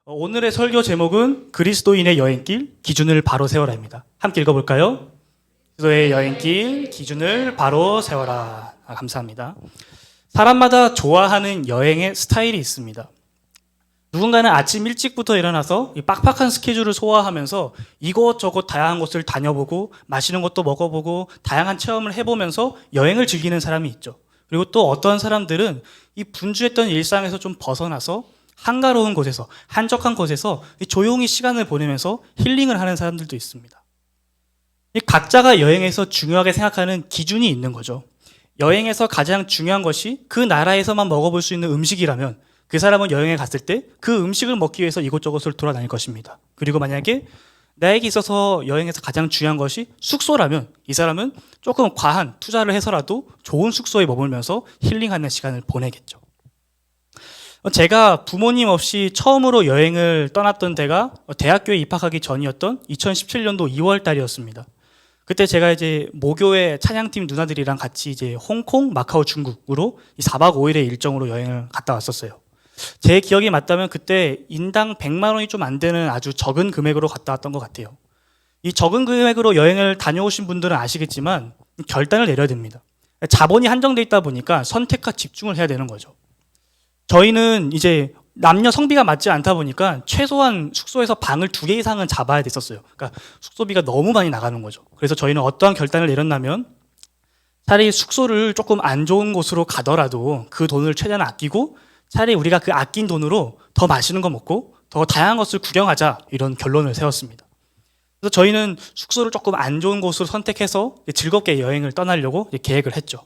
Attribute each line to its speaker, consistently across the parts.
Speaker 1: 오늘의 설교 제목은 그리스도인의 여행길, 기준을 바로 세워라입니다. 함께 읽어볼까요? 그리스도의 여행길, 기준을 바로 세워라. 감사합니다. 사람마다 좋아하는 여행의 스타일이 있습니다. 누군가는 아침 일찍부터 일어나서 이 빡빡한 스케줄을 소화하면서 이곳저곳 다양한 곳을 다녀보고 맛있는 것도 먹어보고 다양한 체험을 해보면서 여행을 즐기는 사람이 있죠. 그리고 또 어떤 사람들은 이 분주했던 일상에서 좀 벗어나서 한가로운 곳에서, 한적한 곳에서 조용히 시간을 보내면서 힐링을 하는 사람들도 있습니다. 이 각자가 여행에서 중요하게 생각하는 기준이 있는 거죠. 여행에서 가장 중요한 것이 그 나라에서만 먹어볼 수 있는 음식이라면 그 사람은 여행에 갔을 때 그 음식을 먹기 위해서 이곳저곳을 돌아다닐 것입니다. 그리고 만약에 나에게 있어서 여행에서 가장 중요한 것이 숙소라면 이 사람은 조금 과한 투자를 해서라도 좋은 숙소에 머물면서 힐링하는 시간을 보내겠죠. 제가 부모님 없이 처음으로 여행을 떠났던 때가 대학교에 입학하기 전이었던 2017년도 2월 달이었습니다. 그때 제가 이제 모교의 찬양팀 누나들이랑 같이 이제 홍콩, 마카오, 중국으로 4박 5일의 일정으로 여행을 갔다 왔었어요. 제 기억이 맞다면 그때 인당 100만 원이 좀 안 되는 아주 적은 금액으로 갔다 왔던 것 같아요. 이 적은 금액으로 여행을 다녀오신 분들은 아시겠지만 결단을 내려야 됩니다. 자본이 한정돼 있다 보니까 선택과 집중을 해야 되는 거죠. 저희는 이제 남녀 성비가 맞지 않다 보니까 최소한 숙소에서 방을 2개 이상은 잡아야 됐었어요. 그러니까 숙소비가 너무 많이 나가는 거죠. 그래서 저희는 어떠한 결단을 내렸냐면 차라리 숙소를 조금 안 좋은 곳으로 가더라도 그 돈을 최대한 아끼고 차라리 우리가 그 아낀 돈으로 더 맛있는 거 먹고 더 다양한 것을 구경하자, 이런 결론을 세웠습니다. 그래서 저희는 숙소를 조금 안 좋은 곳으로 선택해서 즐겁게 여행을 떠나려고 계획을 했죠.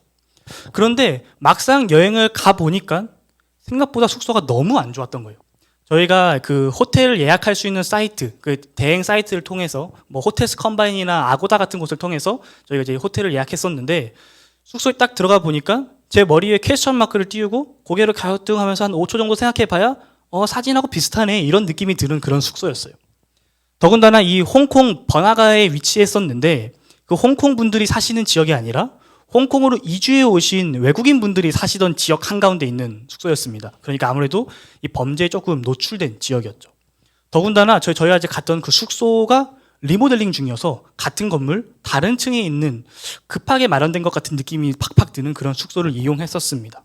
Speaker 1: 그런데 막상 여행을 가보니까 생각보다 숙소가 너무 안 좋았던 거예요. 저희가 그 호텔을 예약할 수 있는 사이트, 그 대행 사이트를 통해서 뭐 호텔스 컴바인이나 아고다 같은 곳을 통해서 저희가 이제 호텔을 예약했었는데 숙소에 딱 들어가 보니까 제 머리에 퀘스천 마크를 띄우고 고개를 갸우뚱하면서 한 5초 정도 생각해봐야 사진하고 비슷하네, 이런 느낌이 드는 그런 숙소였어요. 더군다나 이 홍콩 번화가에 위치했었는데 그 홍콩 분들이 사시는 지역이 아니라 홍콩으로 이주해 오신 외국인 분들이 사시던 지역 한가운데 있는 숙소였습니다. 그러니까 아무래도 이 범죄에 조금 노출된 지역이었죠. 더군다나 저희가 이제 갔던 그 숙소가 리모델링 중이어서 같은 건물 다른 층에 있는 급하게 마련된 것 같은 느낌이 팍팍 드는 그런 숙소를 이용했었습니다.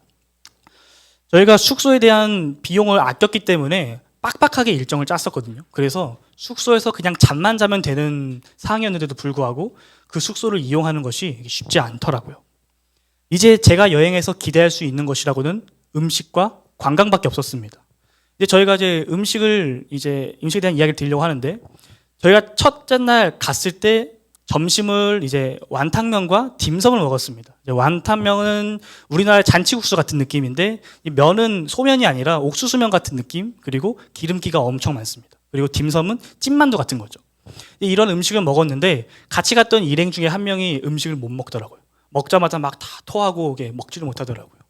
Speaker 1: 저희가 숙소에 대한 비용을 아꼈기 때문에 빡빡하게 일정을 짰었거든요. 그래서 숙소에서 그냥 잠만 자면 되는 상황이었는데도 불구하고 그 숙소를 이용하는 것이 쉽지 않더라고요. 이제 제가 여행에서 기대할 수 있는 것이라고는 음식과 관광밖에 없었습니다. 이제 저희가 이제 음식에 대한 이야기를 드리려고 하는데, 저희가 첫째 날 갔을 때 점심을 이제 완탕면과 딤섬을 먹었습니다. 완탕면은 우리나라의 잔치국수 같은 느낌인데 이 면은 소면이 아니라 옥수수면 같은 느낌, 그리고 기름기가 엄청 많습니다. 그리고 딤섬은 찐만두 같은 거죠. 이런 음식을 먹었는데 같이 갔던 일행 중에 한 명이 음식을 못 먹더라고요. 먹자마자 막 다 토하고 먹지를 못하더라고요.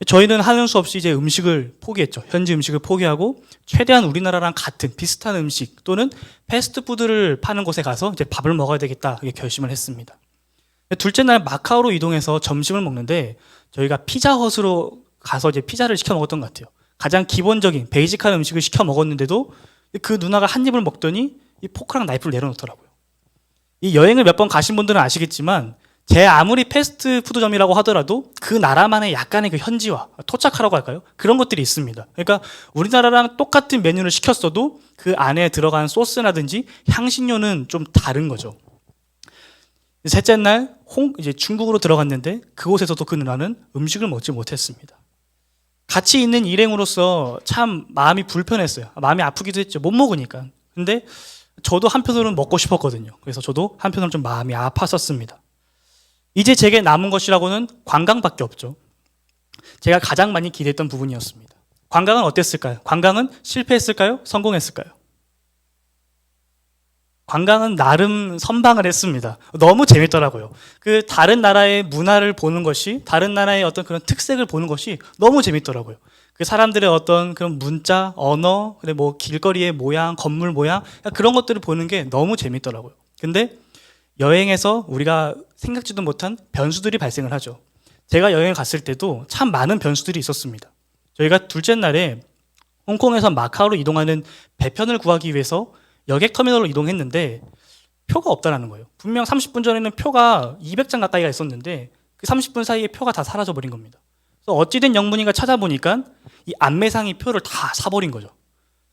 Speaker 1: 저희는 하는 수 없이 이제 음식을 포기했죠. 현지 음식을 포기하고 최대한 우리나라랑 같은 비슷한 음식 또는 패스트푸드를 파는 곳에 가서 이제 밥을 먹어야 되겠다, 이렇게 결심을 했습니다. 둘째 날 마카오로 이동해서 점심을 먹는데 저희가 피자헛으로 가서 이제 피자를 시켜 먹었던 것 같아요. 가장 기본적인 베이직한 음식을 시켜 먹었는데도 그 누나가 한 입을 먹더니 이 포크랑 나이프를 내려놓더라고요. 이 여행을 몇 번 가신 분들은 아시겠지만 제 아무리 패스트푸드점이라고 하더라도 그 나라만의 약간의 그 현지화, 토착하라고 할까요? 그런 것들이 있습니다. 그러니까 우리나라랑 똑같은 메뉴를 시켰어도 그 안에 들어간 소스라든지 향신료는 좀 다른 거죠. 셋째 날 이제 중국으로 들어갔는데 그곳에서도 그 누나는 음식을 먹지 못했습니다. 같이 있는 일행으로서 참 마음이 불편했어요. 마음이 아프기도 했죠. 못 먹으니까. 근데 저도 한편으로는 먹고 싶었거든요. 그래서 저도 한편으로는 좀 마음이 아팠었습니다. 이제 제게 남은 것이라고는 관광밖에 없죠. 제가 가장 많이 기대했던 부분이었습니다. 관광은 어땠을까요? 관광은 실패했을까요? 성공했을까요? 관광은 나름 선방을 했습니다. 너무 재밌더라고요. 그 다른 나라의 문화를 보는 것이, 다른 나라의 어떤 그런 특색을 보는 것이 너무 재밌더라고요. 그 사람들의 어떤 그런 문자, 언어, 그래 뭐 길거리의 모양, 건물 모양, 그런 것들을 보는 게 너무 재밌더라고요. 근데 여행에서 우리가 생각지도 못한 변수들이 발생을 하죠. 제가 여행을 갔을 때도 참 많은 변수들이 있었습니다. 저희가 둘째 날에 홍콩에서 마카오로 이동하는 배편을 구하기 위해서 여객터미널로 이동했는데 표가 없다라는 거예요. 분명 30분 전에는 표가 200장 가까이가 있었는데 그 30분 사이에 표가 다 사라져버린 겁니다. 그래서 어찌된 영문인가 찾아보니까 이 안매상이 표를 다 사버린 거죠.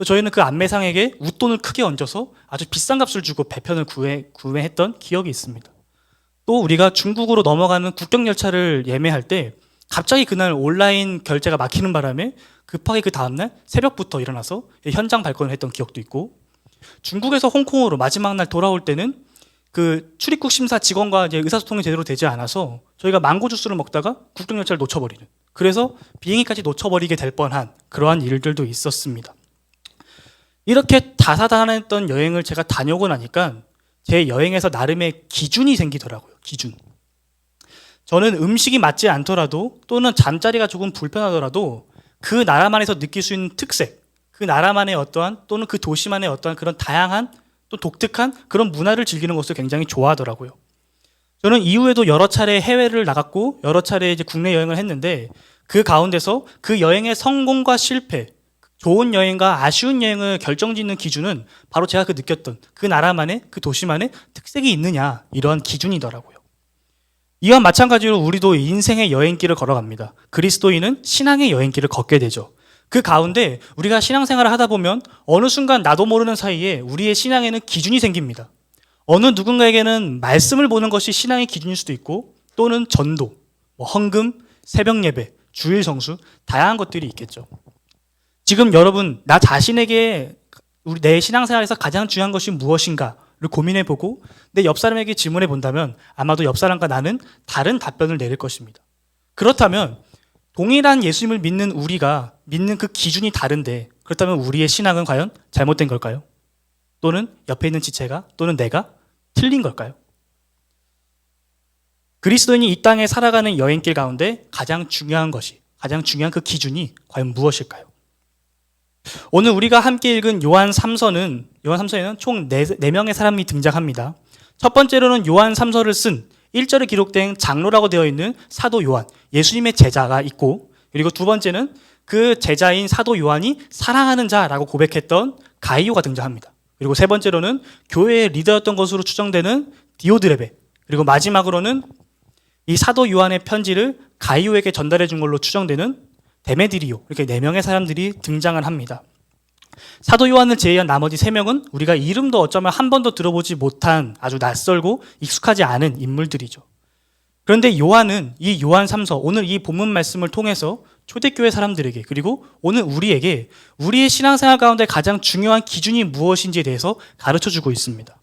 Speaker 1: 저희는 그 안매상에게 웃돈을 크게 얹어서 아주 비싼 값을 주고 배편을 구매했던 기억이 있습니다. 또 우리가 중국으로 넘어가는 국경열차를 예매할 때 갑자기 그날 온라인 결제가 막히는 바람에 급하게 그 다음날 새벽부터 일어나서 현장 발권을 했던 기억도 있고, 중국에서 홍콩으로 마지막 날 돌아올 때는 그 출입국 심사 직원과 이제 의사소통이 제대로 되지 않아서 저희가 망고 주스를 먹다가 국경열차를 놓쳐버리는, 그래서 비행기까지 놓쳐버리게 될 뻔한 그러한 일들도 있었습니다. 이렇게 다사다난했던 여행을 제가 다녀오고 나니까 제 여행에서 나름의 기준이 생기더라고요. 기준. 저는 음식이 맞지 않더라도 또는 잠자리가 조금 불편하더라도 그 나라만에서 느낄 수 있는 특색, 그 나라만의 어떠한 또는 그 도시만의 어떠한 그런 다양한 또 독특한 그런 문화를 즐기는 것을 굉장히 좋아하더라고요. 저는 이후에도 여러 차례 해외를 나갔고 여러 차례 이제 국내 여행을 했는데 그 가운데서 그 여행의 성공과 실패, 좋은 여행과 아쉬운 여행을 결정짓는 기준은 바로 제가 그 느꼈던 그 나라만의 그 도시만의 특색이 있느냐, 이러한 기준이더라고요. 이와 마찬가지로 우리도 인생의 여행길을 걸어갑니다. 그리스도인은 신앙의 여행길을 걷게 되죠. 그 가운데 우리가 신앙생활을 하다 보면 어느 순간 나도 모르는 사이에 우리의 신앙에는 기준이 생깁니다. 어느 누군가에게는 말씀을 보는 것이 신앙의 기준일 수도 있고, 또는 전도, 헌금, 새벽 예배, 주일 성수, 다양한 것들이 있겠죠. 지금 여러분, 나 자신에게 내 신앙생활에서 가장 중요한 것이 무엇인가를 고민해보고 내 옆 사람에게 질문해 본다면 아마도 옆 사람과 나는 다른 답변을 내릴 것입니다. 그렇다면 동일한 예수님을 믿는 우리가 믿는 그 기준이 다른데, 그렇다면 우리의 신앙은 과연 잘못된 걸까요? 또는 옆에 있는 지체가 또는 내가 틀린 걸까요? 그리스도인이 이 땅에 살아가는 여행길 가운데 가장 중요한 것이, 가장 중요한 그 기준이 과연 무엇일까요? 오늘 우리가 함께 읽은 요한 3서에는 총 4명의 사람이 등장합니다. 첫 번째로는 요한 3서를 쓴 1절에 기록된 장로라고 되어 있는 사도 요한, 예수님의 제자가 있고, 그리고 두 번째는 그 제자인 사도 요한이 사랑하는 자라고 고백했던 가이오가 등장합니다. 그리고 세 번째로는 교회의 리더였던 것으로 추정되는 디오드레베, 그리고 마지막으로는 이 사도 요한의 편지를 가이오에게 전달해 준 걸로 추정되는 데메드리오, 이렇게 4명의 사람들이 등장을 합니다. 사도 요한을 제외한 나머지 3명은 우리가 이름도 어쩌면 한 번도 들어보지 못한 아주 낯설고 익숙하지 않은 인물들이죠. 그런데 요한은 이 요한 3서, 오늘 이 본문 말씀을 통해서 초대교회 사람들에게, 그리고 오늘 우리에게 우리의 신앙생활 가운데 가장 중요한 기준이 무엇인지에 대해서 가르쳐주고 있습니다.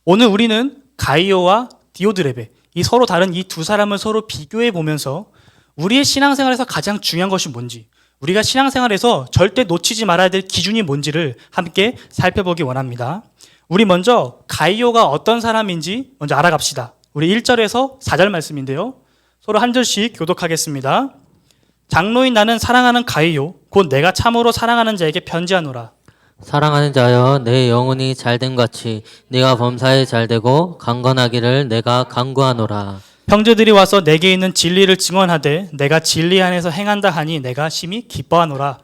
Speaker 1: 오늘 우리는 가이오와 디오드레베, 이 서로 다른 이 두 사람을 서로 비교해 보면서 우리의 신앙생활에서 가장 중요한 것이 뭔지, 우리가 신앙생활에서 절대 놓치지 말아야 될 기준이 뭔지를 함께 살펴보기 원합니다. 우리 먼저 가이오가 어떤 사람인지 먼저 알아갑시다. 우리 1절에서 4절 말씀인데요. 서로 한 절씩 교독하겠습니다. 장로인 나는 사랑하는 가이오, 곧 내가 참으로 사랑하는 자에게 편지하노라.
Speaker 2: 사랑하는 자여, 내 영혼이 잘됨 같이 네가 범사에 잘되고 강건하기를 내가 간구하노라.
Speaker 1: 형제들이 와서 내게 있는 진리를 증언하되 내가 진리 안에서 행한다 하니 내가 심히 기뻐하노라.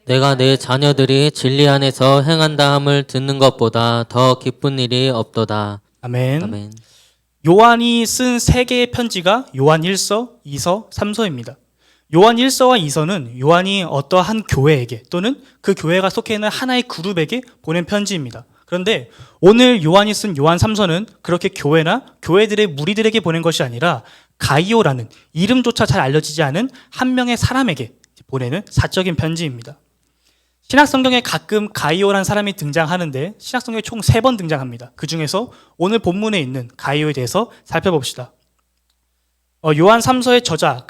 Speaker 2: 내가 내 자녀들이 진리 안에서 행한다 함을 듣는 것보다 더 기쁜 일이 없도다.
Speaker 1: 아멘.
Speaker 2: 아멘.
Speaker 1: 요한이 쓴 3개의 편지가 요한 1서, 2서, 3서입니다. 요한 1서와 2서는 요한이 어떠한 교회에게 또는 그 교회가 속해 있는 하나의 그룹에게 보낸 편지입니다. 그런데 오늘 요한이 쓴 요한 3서는 그렇게 교회나 교회들의 무리들에게 보낸 것이 아니라 가이오라는 이름조차 잘 알려지지 않은 한 명의 사람에게 보내는 사적인 편지입니다. 신약성경에 가끔 가이오라는 사람이 등장하는데 신약성경에 총 3번 등장합니다. 그 중에서 오늘 본문에 있는 가이오에 대해서 살펴봅시다. 요한 3서의 저자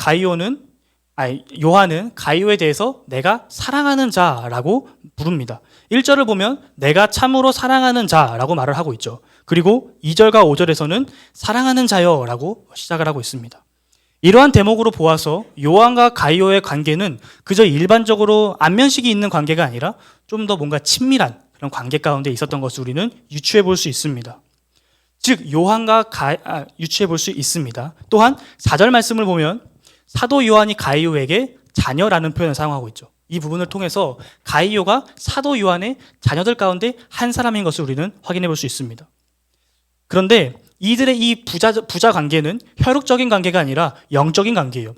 Speaker 1: 요한은 가이오에 대해서 내가 사랑하는 자라고 부릅니다. 1절을 보면 내가 참으로 사랑하는 자라고 말을 하고 있죠. 그리고 2절과 5절에서는 사랑하는 자여 라고 시작을 하고 있습니다. 이러한 대목으로 보아서 요한과 가이오의 관계는 그저 일반적으로 안면식이 있는 관계가 아니라 좀 더 뭔가 친밀한 그런 관계 가운데 있었던 것을 우리는 유추해 볼 수 있습니다. 즉 유추해 볼 수 있습니다. 또한 4절 말씀을 보면 사도 요한이 가이오에게 자녀라는 표현을 사용하고 있죠. 이 부분을 통해서 가이오가 사도 요한의 자녀들 가운데 한 사람인 것을 우리는 확인해 볼 수 있습니다. 그런데 이들의 이 부자 관계는 혈육적인 관계가 아니라 영적인 관계예요.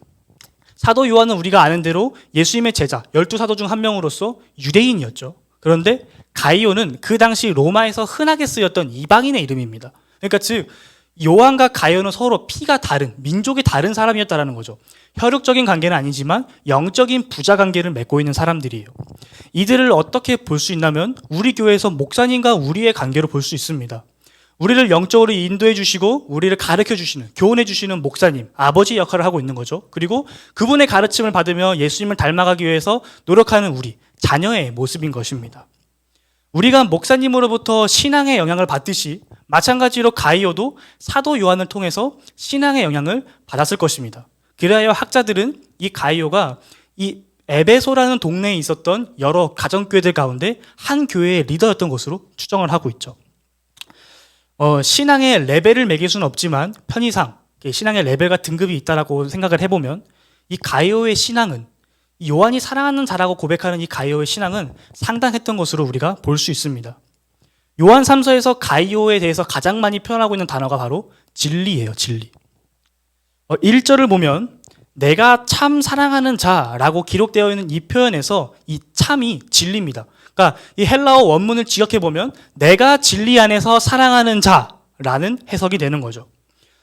Speaker 1: 사도 요한은 우리가 아는 대로 예수님의 제자 12사도 중 한 명으로서 유대인이었죠. 그런데 가이오는 그 당시 로마에서 흔하게 쓰였던 이방인의 이름입니다. 그러니까 즉 요한과 가이오는 서로 피가 다른, 민족이 다른 사람이었다라는 거죠. 혈육적인 관계는 아니지만 영적인 부자 관계를 맺고 있는 사람들이에요. 이들을 어떻게 볼 수 있냐면 우리 교회에서 목사님과 우리의 관계로 볼 수 있습니다. 우리를 영적으로 인도해 주시고 우리를 가르쳐 주시는, 교훈해 주시는 목사님, 아버지 역할을 하고 있는 거죠. 그리고 그분의 가르침을 받으며 예수님을 닮아가기 위해서 노력하는 우리, 자녀의 모습인 것입니다. 우리가 목사님으로부터 신앙의 영향을 받듯이 마찬가지로 가이오도 사도 요한을 통해서 신앙의 영향을 받았을 것입니다. 그래야 학자들은 이 가이오가 이 에베소라는 동네에 있었던 여러 가정교회들 가운데 한 교회의 리더였던 것으로 추정을 하고 있죠. 신앙의 레벨을 매길 수는 없지만 편의상 신앙의 레벨과 등급이 있다라고 생각을 해보면 이 가이오의 신앙은, 요한이 사랑하는 자라고 고백하는 이 가이오의 신앙은 상당했던 것으로 우리가 볼 수 있습니다. 요한 3서에서 가이오에 대해서 가장 많이 표현하고 있는 단어가 바로 진리예요. 진리. 1절을 보면 내가 참 사랑하는 자라고 기록되어 있는 이 표현에서 이 참이 진리입니다. 그러니까 이 헬라어 원문을 지역해 보면 내가 진리 안에서 사랑하는 자라는 해석이 되는 거죠.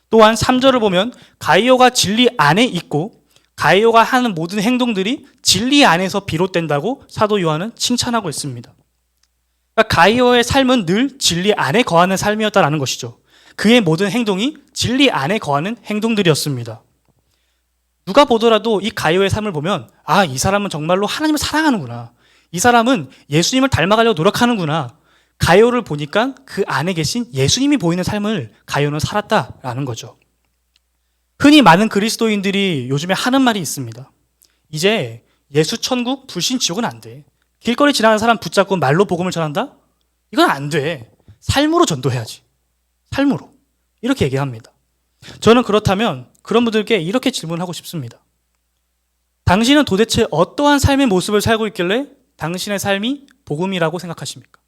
Speaker 1: 또한 3절을 보면 가이오가 진리 안에 있고 가이오가 하는 모든 행동들이 진리 안에서 비롯된다고 사도 요한은 칭찬하고 있습니다. 그러니까 가이오의 삶은 늘 진리 안에 거하는 삶이었다라는 것이죠. 그의 모든 행동이 진리 안에 거하는 행동들이었습니다. 누가 보더라도 이 가이오의 삶을 보면 이 사람은 정말로 하나님을 사랑하는구나. 이 사람은 예수님을 닮아가려고 노력하는구나. 가이오를 보니까 그 안에 계신 예수님이 보이는 삶을 가이오는 살았다라는 거죠. 흔히 많은 그리스도인들이 요즘에 하는 말이 있습니다. 이제 예수 천국, 불신 지옥은 안 돼. 길거리 지나가는 사람 붙잡고 말로 복음을 전한다? 이건 안 돼. 삶으로 전도해야지. 삶으로. 이렇게 얘기합니다. 저는 그렇다면 그런 분들께 이렇게 질문하고 싶습니다. 당신은 도대체 어떠한 삶의 모습을 살고 있길래 당신의 삶이 복음이라고 생각하십니까?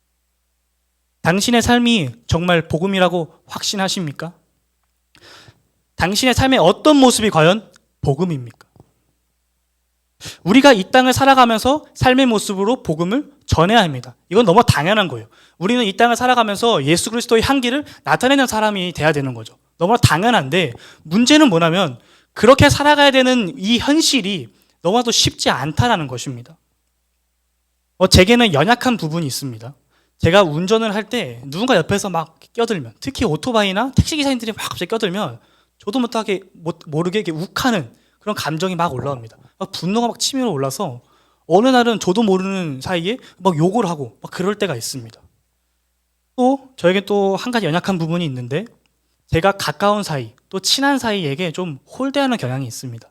Speaker 1: 당신의 삶이 정말 복음이라고 확신하십니까? 당신의 삶의 어떤 모습이 과연 복음입니까? 우리가 이 땅을 살아가면서 삶의 모습으로 복음을 전해야 합니다. 이건 너무 당연한 거예요. 우리는 이 땅을 살아가면서 예수 그리스도의 향기를 나타내는 사람이 돼야 되는 거죠. 너무나 당연한데 문제는 뭐냐면 그렇게 살아가야 되는 이 현실이 너무나도 쉽지 않다라는 것입니다. 제게는 연약한 부분이 있습니다. 제가 운전을 할 때 누군가 옆에서 막 껴들면, 특히 오토바이나 택시기사님들이 막 갑자기 껴들면 저도 모르게 이렇게 욱하는 그런 감정이 막 올라옵니다. 분노가 막 치밀어 올라서 어느 날은 저도 모르는 사이에 막 욕을 하고 막 그럴 때가 있습니다. 또 저에게 또 한 가지 연약한 부분이 있는데 제가 가까운 사이, 또 친한 사이에게 좀 홀대하는 경향이 있습니다.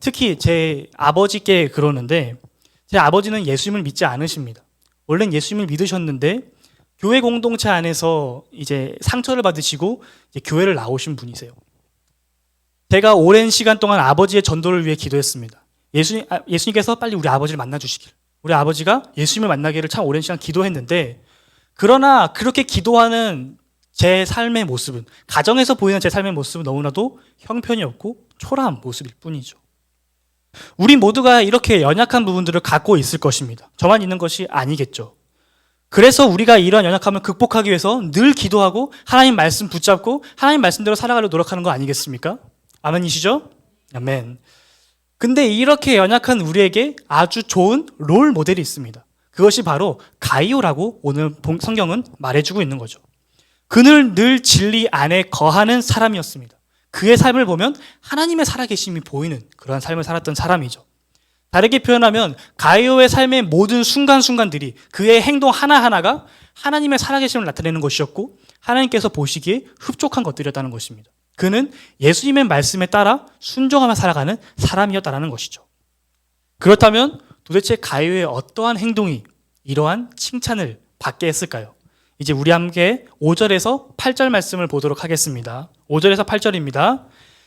Speaker 1: 특히 제 아버지께 그러는데 제 아버지는 예수님을 믿지 않으십니다. 원래는 예수님을 믿으셨는데 교회 공동체 안에서 이제 상처를 받으시고 이제 교회를 나오신 분이세요. 제가 오랜 시간 동안 아버지의 전도를 위해 기도했습니다. 예수님께서 빨리 우리 아버지를 만나 주시길. 우리 아버지가 예수님을 만나기를 참 오랜 시간 기도했는데 그러나 그렇게 기도하는 제 삶의 모습은, 가정에서 보이는 제 삶의 모습은 너무나도 형편이 없고 초라한 모습일 뿐이죠. 우리 모두가 이렇게 연약한 부분들을 갖고 있을 것입니다. 저만 있는 것이 아니겠죠. 그래서 우리가 이런 연약함을 극복하기 위해서 늘 기도하고 하나님 말씀 붙잡고 하나님 말씀대로 살아가려고 노력하는 거 아니겠습니까? 아멘이시죠? 아멘. 근데 이렇게 연약한 우리에게 아주 좋은 롤 모델이 있습니다. 그것이 바로 가이오라고 오늘 성경은 말해주고 있는 거죠. 그는 늘 진리 안에 거하는 사람이었습니다. 그의 삶을 보면 하나님의 살아계심이 보이는 그러한 삶을 살았던 사람이죠. 다르게 표현하면 가이오의 삶의 모든 순간순간들이, 그의 행동 하나하나가 하나님의 살아계심을 나타내는 것이었고 하나님께서 보시기에 흡족한 것들이었다는 것입니다. 그는 예수님의 말씀에 따라 순종하며 살아가는 사람이었다는 것이죠. 그렇다면 도대체 가이오의 어떠한 행동이 이러한 칭찬을 받게 했을까요? 이제 우리 함께 5절에서 8절 말씀을 보도록 하겠습니다. 5절에서 8절입니다.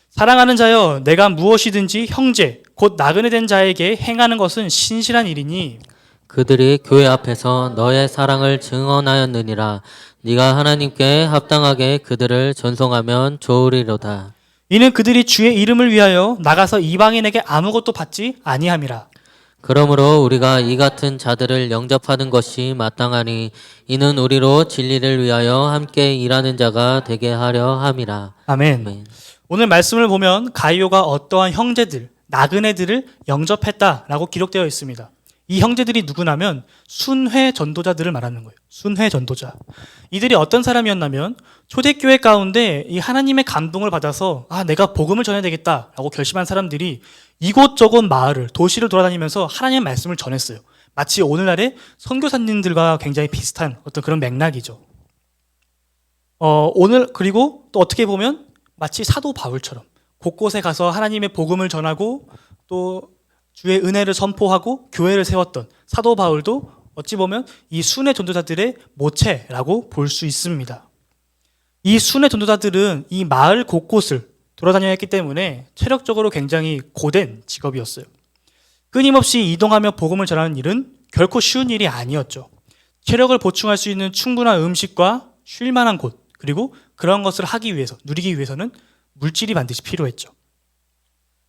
Speaker 1: 사랑하는 자여, 내가 무엇이든지 형제 곧 나그네 된 자에게 행하는 것은 신실한 일이니
Speaker 2: 그들이 교회 앞에서 너의 사랑을 증언하였느니라. 네가 하나님께 합당하게 그들을 전송하면 좋으리로다.
Speaker 1: 이는 그들이 주의 이름을 위하여 나가서 이방인에게 아무것도 받지 아니함이라.
Speaker 2: 그러므로 우리가 이 같은 자들을 영접하는 것이 마땅하니 이는 우리로 진리를 위하여 함께 일하는 자가 되게 하려 함이라.
Speaker 1: 아멘.
Speaker 2: 아멘.
Speaker 1: 오늘 말씀을 보면 가이오가 어떠한 형제들, 나그네들을 영접했다라고 기록되어 있습니다. 이 형제들이 누구냐면 순회 전도자들을 말하는 거예요. 순회 전도자. 이들이 어떤 사람이었냐면 초대교회 가운데 이 하나님의 감동을 받아서 내가 복음을 전해야 되겠다라고 결심한 사람들이 이곳저곳 마을을, 도시를 돌아다니면서 하나님의 말씀을 전했어요. 마치 오늘날의 선교사님들과 굉장히 비슷한 어떤 그런 맥락이죠. 오늘 그리고 또 어떻게 보면 마치 사도 바울처럼 곳곳에 가서 하나님의 복음을 전하고 또 주의 은혜를 선포하고 교회를 세웠던 사도 바울도 어찌 보면 이 순회 전도자들의 모체라고 볼 수 있습니다. 이 순회 전도자들은 이 마을 곳곳을 돌아다녀야 했기 때문에 체력적으로 굉장히 고된 직업이었어요. 끊임없이 이동하며 복음을 전하는 일은 결코 쉬운 일이 아니었죠. 체력을 보충할 수 있는 충분한 음식과 쉴 만한 곳, 그리고 그런 것을 하기 위해서, 누리기 위해서는 물질이 반드시 필요했죠.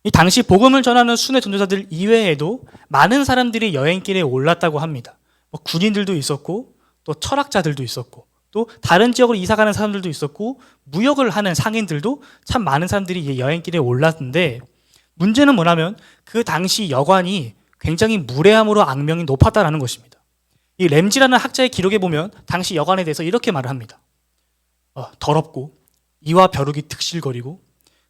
Speaker 1: 이 당시 복음을 전하는 순회 전도자들 이외에도 많은 사람들이 여행길에 올랐다고 합니다. 군인들도 있었고 또 철학자들도 있었고 또 다른 지역으로 이사가는 사람들도 있었고 무역을 하는 상인들도 참 많은 사람들이 여행길에 올랐는데 문제는 뭐냐면 그 당시 여관이 굉장히 무례함으로 악명이 높았다라는 것입니다. 이 램지라는 학자의 기록에 보면 당시 여관에 대해서 이렇게 말을 합니다. 더럽고 이와 벼룩이 득실거리고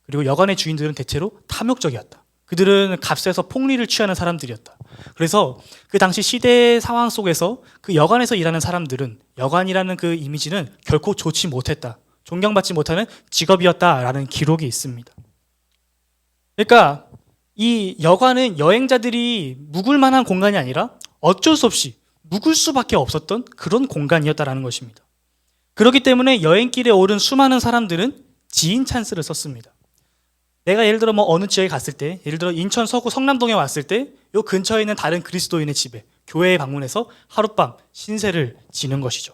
Speaker 1: 그리고 여관의 주인들은 대체로 탐욕적이었다. 그들은 값에서 폭리를 취하는 사람들이었다. 그래서 그 당시 시대 상황 속에서 그 여관에서 일하는 사람들은 여관이라는 그 이미지는 결코 좋지 못했다. 존경받지 못하는 직업이었다라는 기록이 있습니다. 그러니까 이 여관은 여행자들이 묵을 만한 공간이 아니라 어쩔 수 없이 묵을 수밖에 없었던 그런 공간이었다라는 것입니다. 그렇기 때문에 여행길에 오른 수많은 사람들은 지인 찬스를 썼습니다. 내가 예를 들어 어느 지역에 갔을 때, 예를 들어 인천 서구 성남동에 왔을 때 요 근처에 있는 다른 그리스도인의 집에 교회에 방문해서 하룻밤 신세를 지는 것이죠.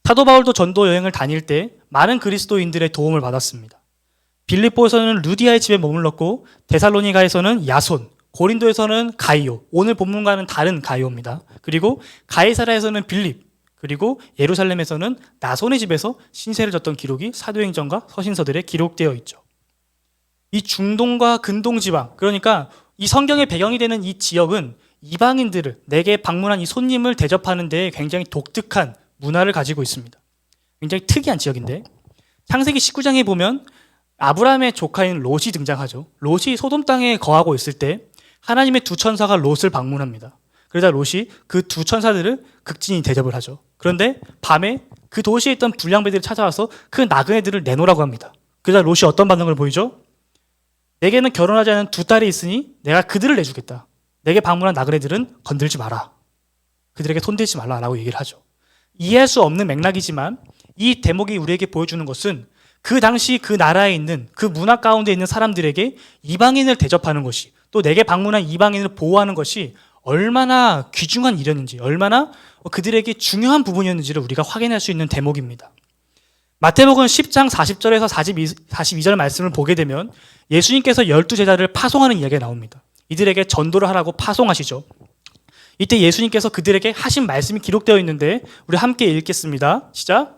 Speaker 1: 사도 바울도 전도 여행을 다닐 때 많은 그리스도인들의 도움을 받았습니다. 빌립보에서는 루디아의 집에 머물렀고 데살로니가에서는 야손, 고린도에서는 가이오, 오늘 본문과는 다른 가이오입니다. 그리고 가이사라에서는 빌립, 그리고 예루살렘에서는 나손의 집에서 신세를 졌던 기록이 사도행전과 서신서들에 기록되어 있죠. 이 중동과 근동 지방, 그러니까 이 성경의 배경이 되는 이 지역은 이방인들을, 내게 방문한 이 손님을 대접하는 데 굉장히 독특한 문화를 가지고 있습니다. 굉장히 특이한 지역인데 창세기 19장에 보면 아브라함의 조카인 롯이 등장하죠. 롯이 소돔 땅에 거하고 있을 때 하나님의 두 천사가 롯을 방문합니다. 그러자 롯이 그 두 천사들을 극진히 대접을 하죠. 그런데 밤에 그 도시에 있던 불량배들이 찾아와서 그 나그네들을 내놓으라고 합니다. 그러자 롯이 어떤 반응을 보이죠? 내게는 결혼하지 않은 두 딸이 있으니 내가 그들을 내주겠다. 내게 방문한 나그네들은 건들지 마라. 그들에게 손대지 말라라고 얘기를 하죠. 이해할 수 없는 맥락이지만 이 대목이 우리에게 보여주는 것은 그 당시 그 나라에 있는 그 문화 가운데 있는 사람들에게 이방인을 대접하는 것이, 또 내게 방문한 이방인을 보호하는 것이 얼마나 귀중한 일이었는지, 얼마나 그들에게 중요한 부분이었는지를 우리가 확인할 수 있는 대목입니다. 마태복음 10장 40절에서 42절 말씀을 보게 되면 예수님께서 12제자를 파송하는 이야기가 나옵니다. 이들에게 전도를 하라고 파송하시죠. 이때 예수님께서 그들에게 하신 말씀이 기록되어 있는데 우리 함께 읽겠습니다. 시작.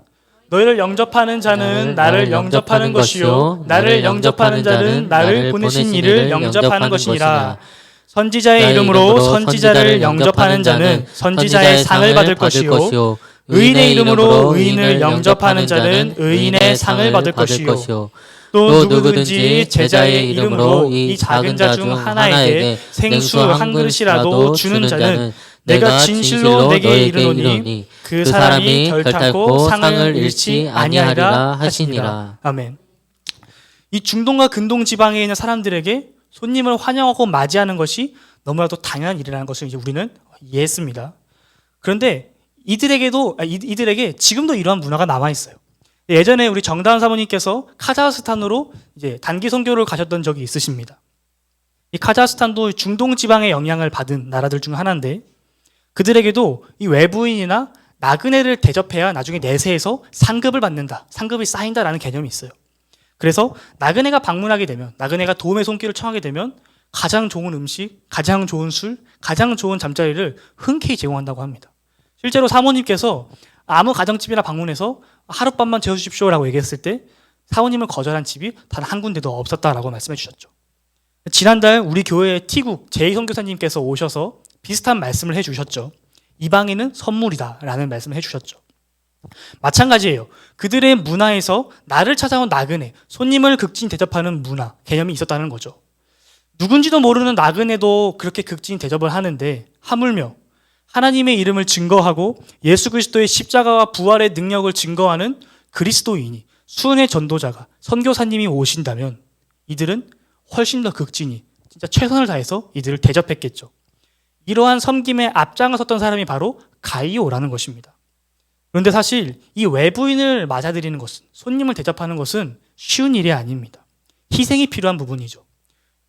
Speaker 1: 너희를 영접하는 자는 나를 영접하는 것이요 나를 영접하는 자는 나를 보내신 이를 영접하는 것이니라. 선지자의 이름으로 선지자를 영접하는 자는 선지자의 상을 받을 것이요 의인의 이름으로 의인을 영접하는 자는 의인의 상을 받을 것이요 또 누구든지 제자의 이름으로 이 작은 자 중 하나에게 생수 한 그릇이라도 주는 자는 내가 진실로 내게 이르노니 그 사람이 결탄코 상을 잃지 아니하리라 하시니라. 아멘. 이 중동과 근동 지방에 있는 사람들에게 손님을 환영하고 맞이하는 것이 너무나도 당연한 일이라는 것을 이제 우리는 이해했습니다. 그런데 이들에게 지금도 이러한 문화가 남아 있어요. 예전에 우리 정다은 사모님께서 카자흐스탄으로 이제 단기 선교를 가셨던 적이 있으십니다. 이 카자흐스탄도 중동 지방의 영향을 받은 나라들 중 하나인데 그들에게도 이 외부인이나 나그네를 대접해야 나중에 내세에서 상급을 받는다, 상급이 쌓인다라는 개념이 있어요. 그래서 나그네가 방문하게 되면, 나그네가 도움의 손길을 청하게 되면 가장 좋은 음식, 가장 좋은 술, 가장 좋은 잠자리를 흔쾌히 제공한다고 합니다. 실제로 사모님께서 아무 가정집이나 방문해서 하룻밤만 재워주십시오라고 얘기했을 때 사모님을 거절한 집이 단 한 군데도 없었다라고 말씀해 주셨죠. 지난달 우리 교회의 티국 제이 선교사님께서 오셔서 비슷한 말씀을 해주셨죠. 이방인은 선물이다라는 말씀을 해주셨죠. 마찬가지예요. 그들의 문화에서 나를 찾아온 나그네, 손님을 극진 대접하는 문화, 개념이 있었다는 거죠. 누군지도 모르는 나그네도 그렇게 극진 대접을 하는데 하물며 하나님의 이름을 증거하고 예수 그리스도의 십자가와 부활의 능력을 증거하는 그리스도인이, 수은의 전도자가, 선교사님이 오신다면 이들은 훨씬 더 극진히 진짜 최선을 다해서 이들을 대접했겠죠. 이러한 섬김에 앞장섰던 사람이 바로 가이오라는 것입니다. 그런데 사실 이 외부인을 맞아들이는 것은, 손님을 대접하는 것은 쉬운 일이 아닙니다. 희생이 필요한 부분이죠.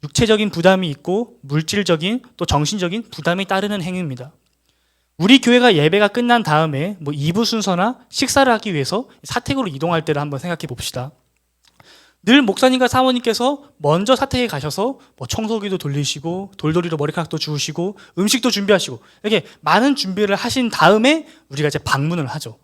Speaker 1: 육체적인 부담이 있고 물질적인 또 정신적인 부담이 따르는 행위입니다. 우리 교회가 예배가 끝난 다음에 2부 순서나 식사를 하기 위해서 사택으로 이동할 때를 한번 생각해 봅시다. 늘 목사님과 사모님께서 먼저 사택에 가셔서 청소기도 돌리시고 돌돌이로 머리카락도 주우시고 음식도 준비하시고 이렇게 많은 준비를 하신 다음에 우리가 이제 방문을 하죠.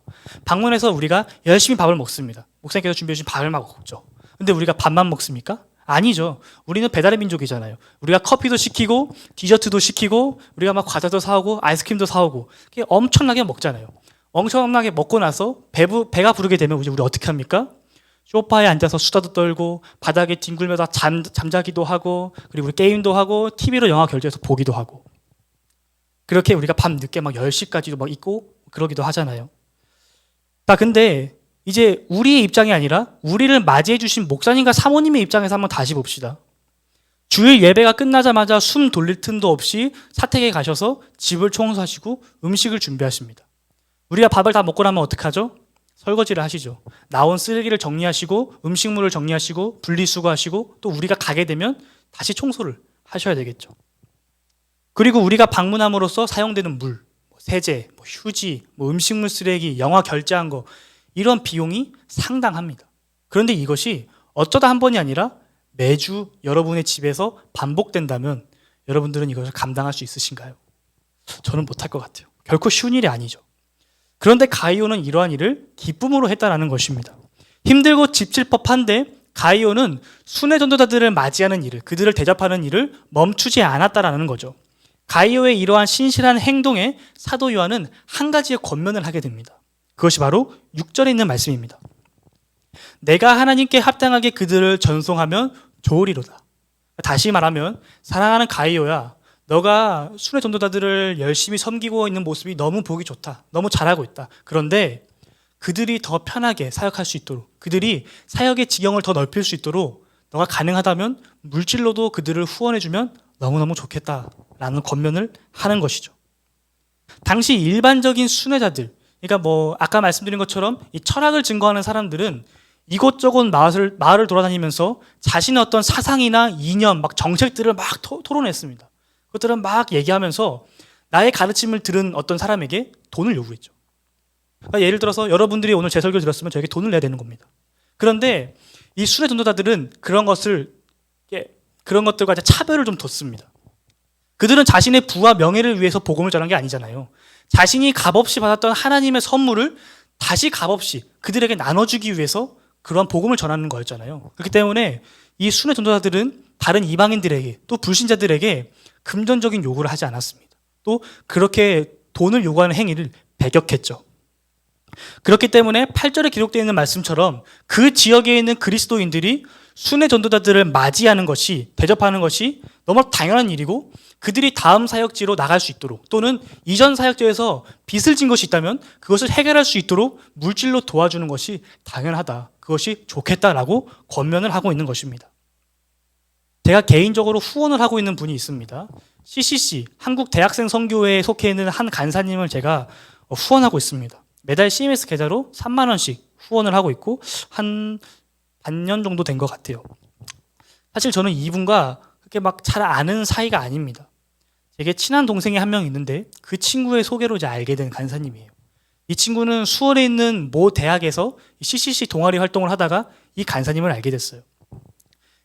Speaker 1: 방문해서 우리가 열심히 밥을 먹습니다. 목사님께서 준비해 주신 밥을 막 먹죠. 근데 우리가 밥만 먹습니까? 아니죠. 우리는 배달의 민족이잖아요. 우리가 커피도 시키고 디저트도 시키고 우리가 막 과자도 사오고 아이스크림도 사오고 엄청나게 먹잖아요. 엄청나게 먹고 나서 배가 부르게 되면 우리 어떻게 합니까? 소파에 앉아서 수다도 떨고 바닥에 뒹굴면서 잠자기도 하고 그리고 우리 게임도 하고 TV로 영화 결제해서 보기도 하고 그렇게 우리가 밤 늦게 막 10시까지도 막 있고 그러기도 하잖아요. 근데 이제 우리의 입장이 아니라 우리를 맞이해 주신 목사님과 사모님의 입장에서 한번 다시 봅시다. 주일 예배가 끝나자마자 숨 돌릴 틈도 없이 사택에 가셔서 집을 청소하시고 음식을 준비하십니다. 우리가 밥을 다 먹고 나면 어떡하죠? 설거지를 하시죠. 나온 쓰레기를 정리하시고 음식물을 정리하시고 분리수거하시고 또 우리가 가게 되면 다시 청소를 하셔야 되겠죠. 그리고 우리가 방문함으로써 사용되는 물, 세제, 휴지, 음식물 쓰레기, 영화 결제한 거 이런 비용이 상당합니다. 그런데 이것이 어쩌다 한 번이 아니라 매주 여러분의 집에서 반복된다면 여러분들은 이것을 감당할 수 있으신가요? 저는 못할 것 같아요. 결코 쉬운 일이 아니죠. 그런데 가이오는 이러한 일을 기쁨으로 했다라는 것입니다. 힘들고 지칠 법한데 가이오는 순회 전도자들을 맞이하는 일을, 그들을 대접하는 일을 멈추지 않았다라는 거죠. 가이오의 이러한 신실한 행동에 사도 요한은 한 가지의 권면을 하게 됩니다. 그것이 바로 6절에 있는 말씀입니다. 내가 하나님께 합당하게 그들을 전송하면 좋으리로다. 다시 말하면 사랑하는 가이오야, 너가 순회 전도자들을 열심히 섬기고 있는 모습이 너무 보기 좋다. 너무 잘하고 있다. 그런데 그들이 더 편하게 사역할 수 있도록, 그들이 사역의 지경을 더 넓힐 수 있도록 너가 가능하다면 물질로도 그들을 후원해주면 너무너무 좋겠다라는 권면을 하는 것이죠. 당시 일반적인 순회자들, 그러니까 아까 말씀드린 것처럼 이 철학을 증거하는 사람들은 이곳저곳 마을을 돌아다니면서 자신의 어떤 사상이나 이념, 정책들을 막 토론했습니다. 그것들은 막 얘기하면서 나의 가르침을 들은 어떤 사람에게 돈을 요구했죠. 그러니까 예를 들어서 여러분들이 오늘 제 설교 들었으면 저에게 돈을 내야 되는 겁니다. 그런데 이 순회 전도자들은 그런 것들과 차별을 좀 뒀습니다. 그들은 자신의 부와 명예를 위해서 복음을 전한 게 아니잖아요. 자신이 값없이 받았던 하나님의 선물을 다시 값없이 그들에게 나눠주기 위해서 그러한 복음을 전하는 거였잖아요. 그렇기 때문에 이 순회 전도자들은 다른 이방인들에게 또 불신자들에게 금전적인 요구를 하지 않았습니다. 또 그렇게 돈을 요구하는 행위를 배격했죠. 그렇기 때문에 8절에 기록되어 있는 말씀처럼 그 지역에 있는 그리스도인들이 순회 전도자들을 맞이하는 것이, 대접하는 것이 너무 당연한 일이고 그들이 다음 사역지로 나갈 수 있도록 또는 이전 사역지에서 빚을 진 것이 있다면 그것을 해결할 수 있도록 물질로 도와주는 것이 당연하다. 그것이 좋겠다라고 권면을 하고 있는 것입니다. 제가 개인적으로 후원을 하고 있는 분이 있습니다. CCC, 한국 대학생 선교회에 속해 있는 한 간사님을 제가 후원하고 있습니다. 매달 CMS 계좌로 3만 원씩 후원을 하고 있고 한 반년 정도 된 것 같아요. 사실 저는 이분과 그렇게 막 잘 아는 사이가 아닙니다. 되게 친한 동생이 한 명 있는데 그 친구의 소개로 이제 알게 된 간사님이에요. 이 친구는 수원에 있는 모 대학에서 CCC 동아리 활동을 하다가 이 간사님을 알게 됐어요.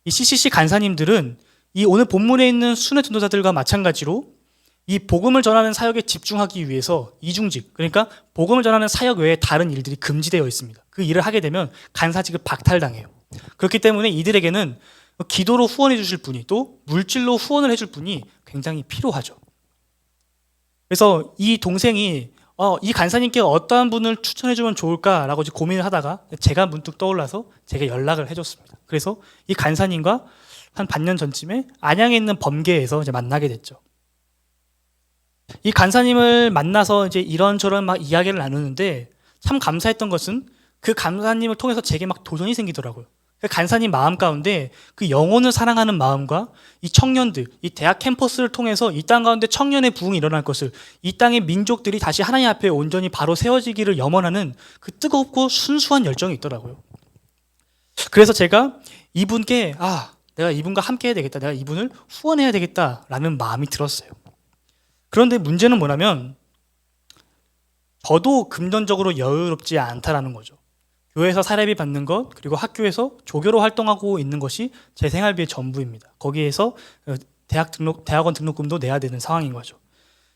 Speaker 1: 이 CCC 간사님들은 이 오늘 본문에 있는 순회 전도자들과 마찬가지로 이 복음을 전하는 사역에 집중하기 위해서 이중직, 그러니까 복음을 전하는 사역 외에 다른 일들이 금지되어 있습니다. 그 일을 하게 되면 간사직을 박탈당해요. 그렇기 때문에 이들에게는 기도로 후원해 주실 분이, 또 물질로 후원을 해줄 분이 굉장히 필요하죠. 그래서 이 동생이 이 간사님께 어떠한 분을 추천해 주면 좋을까라고 이제 고민을 하다가 제가 문득 떠올라서 제가 연락을 해줬습니다. 그래서 이 간사님과 한 반년 전쯤에 안양에 있는 범계에서 이제 만나게 됐죠. 이 간사님을 만나서 이제 이런저런 막 이야기를 나누는데 참 감사했던 것은 그 간사님을 통해서 제게 막 도전이 생기더라고요. 그 간사님 마음 가운데 그 영혼을 사랑하는 마음과 이 청년들, 이 대학 캠퍼스를 통해서 이 땅 가운데 청년의 부흥이 일어날 것을, 이 땅의 민족들이 다시 하나님 앞에 온전히 바로 세워지기를 염원하는 그 뜨겁고 순수한 열정이 있더라고요. 그래서 제가 이분께 내가 이분과 함께 해야 되겠다, 내가 이분을 후원해야 되겠다라는 마음이 들었어요. 그런데 문제는 뭐냐면 저도 금전적으로 여유롭지 않다라는 거죠. 교회에서 사례비 받는 것, 그리고 학교에서 조교로 활동하고 있는 것이 제 생활비의 전부입니다. 거기에서 대학원 등록금도 내야 되는 상황인 거죠.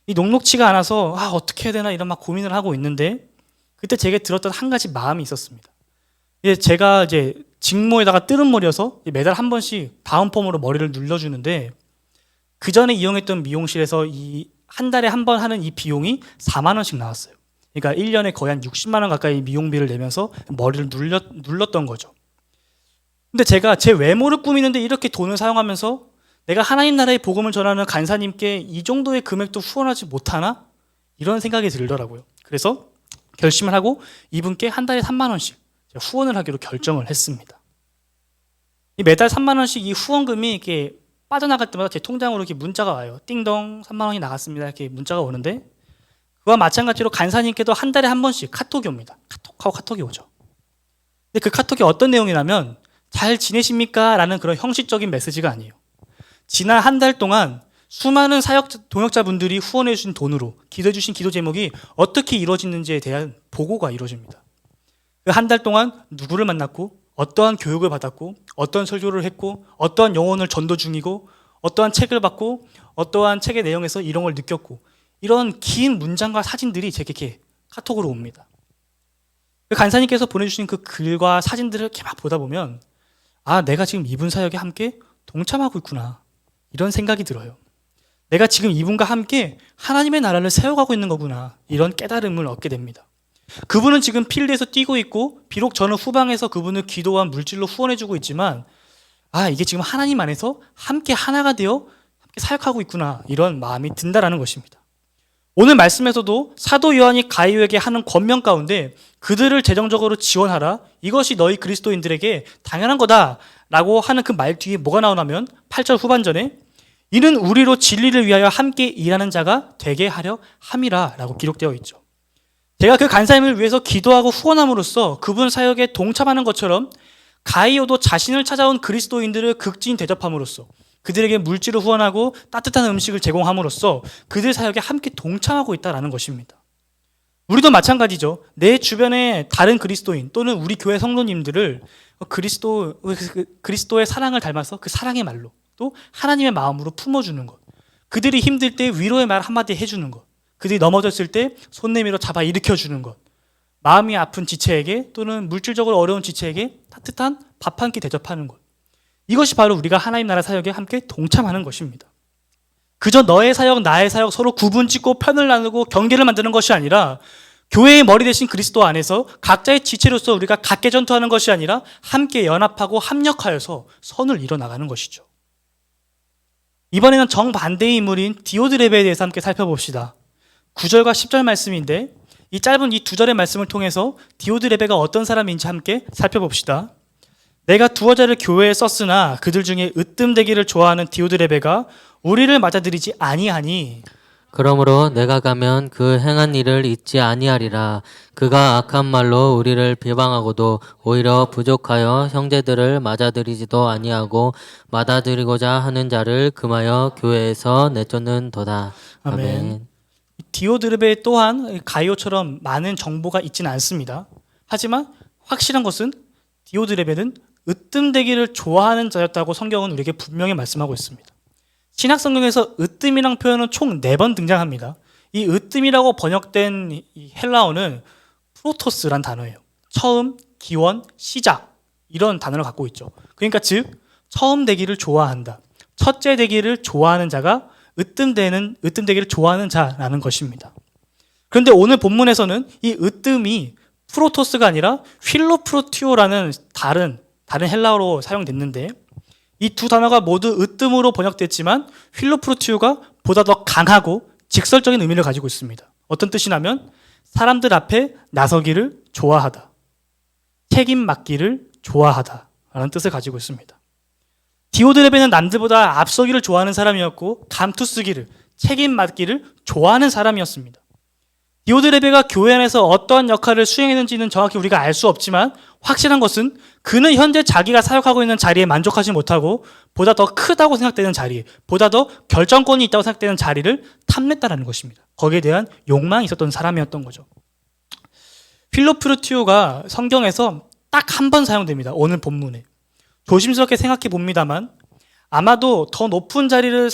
Speaker 1: 이 녹록치가 않아서 어떻게 해야 되나 이런 막 고민을 하고 있는데 그때 제게 들었던 한 가지 마음이 있었습니다. 제가 이제 직모에다가 뜨는 머리여서 매달 한 번씩 다운펌으로 머리를 눌러주는데 그 전에 이용했던 미용실에서 이 한 달에 한 번 하는 이 비용이 4만 원씩 나왔어요. 그러니까 1년에 거의 한 60만 원 가까이 미용비를 내면서 머리를 눌렀던 거죠. 근데 제가 제 외모를 꾸미는데 이렇게 돈을 사용하면서 내가 하나님 나라의 복음을 전하는 간사님께 이 정도의 금액도 후원하지 못하나? 이런 생각이 들더라고요. 그래서 결심을 하고 이분께 한 달에 3만 원씩 후원을 하기로 결정을 했습니다. 매달 3만 원씩 이 후원금이 이렇게 빠져나갈 때마다 제 통장으로 이렇게 문자가 와요. 띵동 3만 원이 나갔습니다. 이렇게 문자가 오는데 그와 마찬가지로 간사님께도 한 달에 한 번씩 카톡이 옵니다. 카톡이 오죠. 근데 그 카톡이 어떤 내용이냐면 잘 지내십니까? 라는 그런 형식적인 메시지가 아니에요. 지난 한 달 동안 수많은 동역자분들이 후원해 주신 돈으로 기도해 주신 기도 제목이 어떻게 이루어지는지에 대한 보고가 이루어집니다. 그 한 달 동안 누구를 만났고 어떠한 교육을 받았고 어떤 설교를 했고 어떠한 영혼을 전도 중이고 어떠한 책을 받고 어떠한 책의 내용에서 이런 걸 느꼈고 이런 긴 문장과 사진들이 제게 카톡으로 옵니다. 그 간사님께서 보내주신 그 글과 사진들을 이렇게 막 보다 보면 내가 지금 이분 사역에 함께 동참하고 있구나 이런 생각이 들어요. 내가 지금 이분과 함께 하나님의 나라를 세워가고 있는 거구나 이런 깨달음을 얻게 됩니다. 그분은 지금 필드에서 뛰고 있고 비록 저는 후방에서 그분을 기도와 물질로 후원해주고 있지만 이게 지금 하나님 안에서 함께 하나가 되어 함께 사역하고 있구나 이런 마음이 든다라는 것입니다. 오늘 말씀에서도 사도 요한이 가이오에게 하는 권면 가운데 그들을 재정적으로 지원하라 이것이 너희 그리스도인들에게 당연한 거다라고 하는 그 말 뒤에 뭐가 나오냐면 8절 후반전에 이는 우리로 진리를 위하여 함께 일하는 자가 되게 하려 함이라 라고 기록되어 있죠. 제가 그 간사님을 위해서 기도하고 후원함으로써 그분 사역에 동참하는 것처럼 가이오도 자신을 찾아온 그리스도인들을 극진 대접함으로써 그들에게 물질을 후원하고 따뜻한 음식을 제공함으로써 그들 사역에 함께 동참하고 있다는 것입니다. 우리도 마찬가지죠. 내 주변의 다른 그리스도인 또는 우리 교회 성도님들을 그리스도의 사랑을 닮아서 그 사랑의 말로 또 하나님의 마음으로 품어주는 것, 그들이 힘들 때 위로의 말 한마디 해주는 것, 그들이 넘어졌을 때 손 내밀어 잡아 일으켜주는 것, 마음이 아픈 지체에게 또는 물질적으로 어려운 지체에게 따뜻한 밥 한 끼 대접하는 것, 이것이 바로 우리가 하나님 나라 사역에 함께 동참하는 것입니다. 그저 너의 사역, 나의 사역 서로 구분 짓고 편을 나누고 경계를 만드는 것이 아니라 교회의 머리 대신 그리스도 안에서 각자의 지체로서 우리가 각계 전투하는 것이 아니라 함께 연합하고 합력하여서 선을 이뤄나가는 것이죠. 이번에는 정반대의 인물인 디오드레베에 대해서 함께 살펴봅시다. 9절과 10절 말씀인데 이 짧은 이 두 절의 말씀을 통해서 디오드레베가 어떤 사람인지 함께 살펴봅시다. 내가 두어 자를 교회에 썼으나 그들 중에 으뜸되기를 좋아하는 디오드레베가 우리를 맞아들이지 아니하니
Speaker 2: 그러므로 내가 가면 그 행한 일을 잊지 아니하리라. 그가 악한 말로 우리를 비방하고도 오히려 부족하여 형제들을 맞아들이지도 아니하고 맞아들이고자 하는 자를 금하여 교회에서 내쫓는도다.
Speaker 1: 아멘.
Speaker 2: 아멘.
Speaker 1: 디오드르베 또한 가이오처럼 많은 정보가 있지는 않습니다. 하지만 확실한 것은 디오드르베는 으뜸되기를 좋아하는 자였다고 성경은 우리에게 분명히 말씀하고 있습니다. 신약 성경에서 으뜸이란 표현은 총 4번 등장합니다. 이 으뜸이라고 번역된 이 헬라어는 프로토스란 단어예요. 처음, 기원, 시작 이런 단어를 갖고 있죠. 그러니까 즉 처음 되기를 좋아한다. 첫째 되기를 좋아하는 자가 으뜸되기를 좋아하는 자라는 것입니다. 그런데 오늘 본문에서는 이 으뜸이 프로토스가 아니라 휠로프로티오라는 다른 헬라어로 사용됐는데 이 두 단어가 모두 으뜸으로 번역됐지만 휠로프로티오가 보다 더 강하고 직설적인 의미를 가지고 있습니다. 어떤 뜻이냐면 사람들 앞에 나서기를 좋아하다, 책임 맡기를 좋아하다 라는 뜻을 가지고 있습니다. 디오드레베는 남들보다 앞서기를 좋아하는 사람이었고 감투 쓰기를, 책임 맡기를 좋아하는 사람이었습니다. 디오드레베가 교회 안에서 어떠한 역할을 수행했는지는 정확히 우리가 알 수 없지만 확실한 것은 그는 현재 자기가 사역하고 있는 자리에 만족하지 못하고 보다 더 크다고 생각되는 자리, 보다 더 결정권이 있다고 생각되는 자리를 탐냈다는 것입니다. 거기에 대한 욕망이 있었던 사람이었던 거죠. 필로프루티오가 성경에서 딱 한 번 사용됩니다. 오늘 본문에. 조심스럽게 생각해 봅니다만 아마도 더 높은 자리를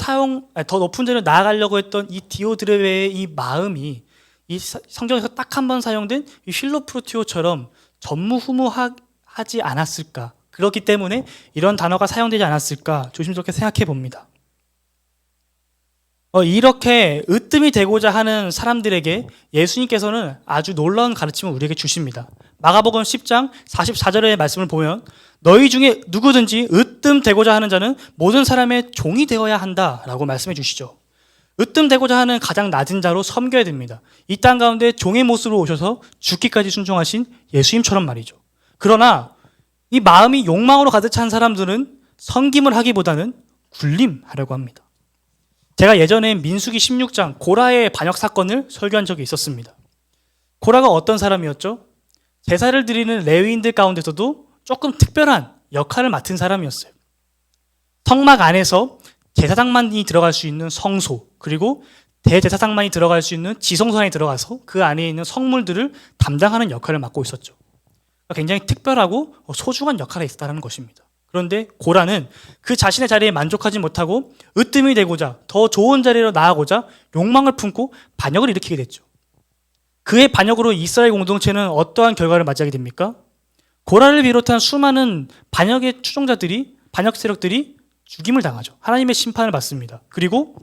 Speaker 1: 나아가려고 했던 이 디오드레베의 이 마음이 이 성경에서 딱 한 번 사용된 이 휠로프루티오처럼 전무후무하지 않았을까? 그렇기 때문에 이런 단어가 사용되지 않았을까? 조심스럽게 생각해 봅니다. 이렇게 으뜸이 되고자 하는 사람들에게 예수님께서는 아주 놀라운 가르침을 우리에게 주십니다. 마가복음 10장 44절의 말씀을 보면 너희 중에 누구든지 으뜸 되고자 하는 자는 모든 사람의 종이 되어야 한다라고 말씀해 주시죠. 으뜸 되고자 하는 가장 낮은 자로 섬겨야 됩니다. 이 땅 가운데 종의 모습으로 오셔서 죽기까지 순종하신 예수님처럼 말이죠. 그러나 이 마음이 욕망으로 가득 찬 사람들은 섬김을 하기보다는 군림하려고 합니다. 제가 예전에 민수기 16장 고라의 반역 사건을 설교한 적이 있었습니다. 고라가 어떤 사람이었죠? 제사를 드리는 레위인들 가운데서도 조금 특별한 역할을 맡은 사람이었어요. 성막 안에서 제사장만이 들어갈 수 있는 성소, 그리고 대제사장만이 들어갈 수 있는 지성소 안에 들어가서 그 안에 있는 성물들을 담당하는 역할을 맡고 있었죠. 굉장히 특별하고 소중한 역할에 있었다는 것입니다. 그런데 고라는 그 자신의 자리에 만족하지 못하고 으뜸이 되고자 더 좋은 자리로 나아가고자 욕망을 품고 반역을 일으키게 됐죠. 그의 반역으로 이스라엘 공동체는 어떠한 결과를 맞이하게 됩니까? 고라를 비롯한 수많은 반역 세력들이 죽임을 당하죠. 하나님의 심판을 받습니다. 그리고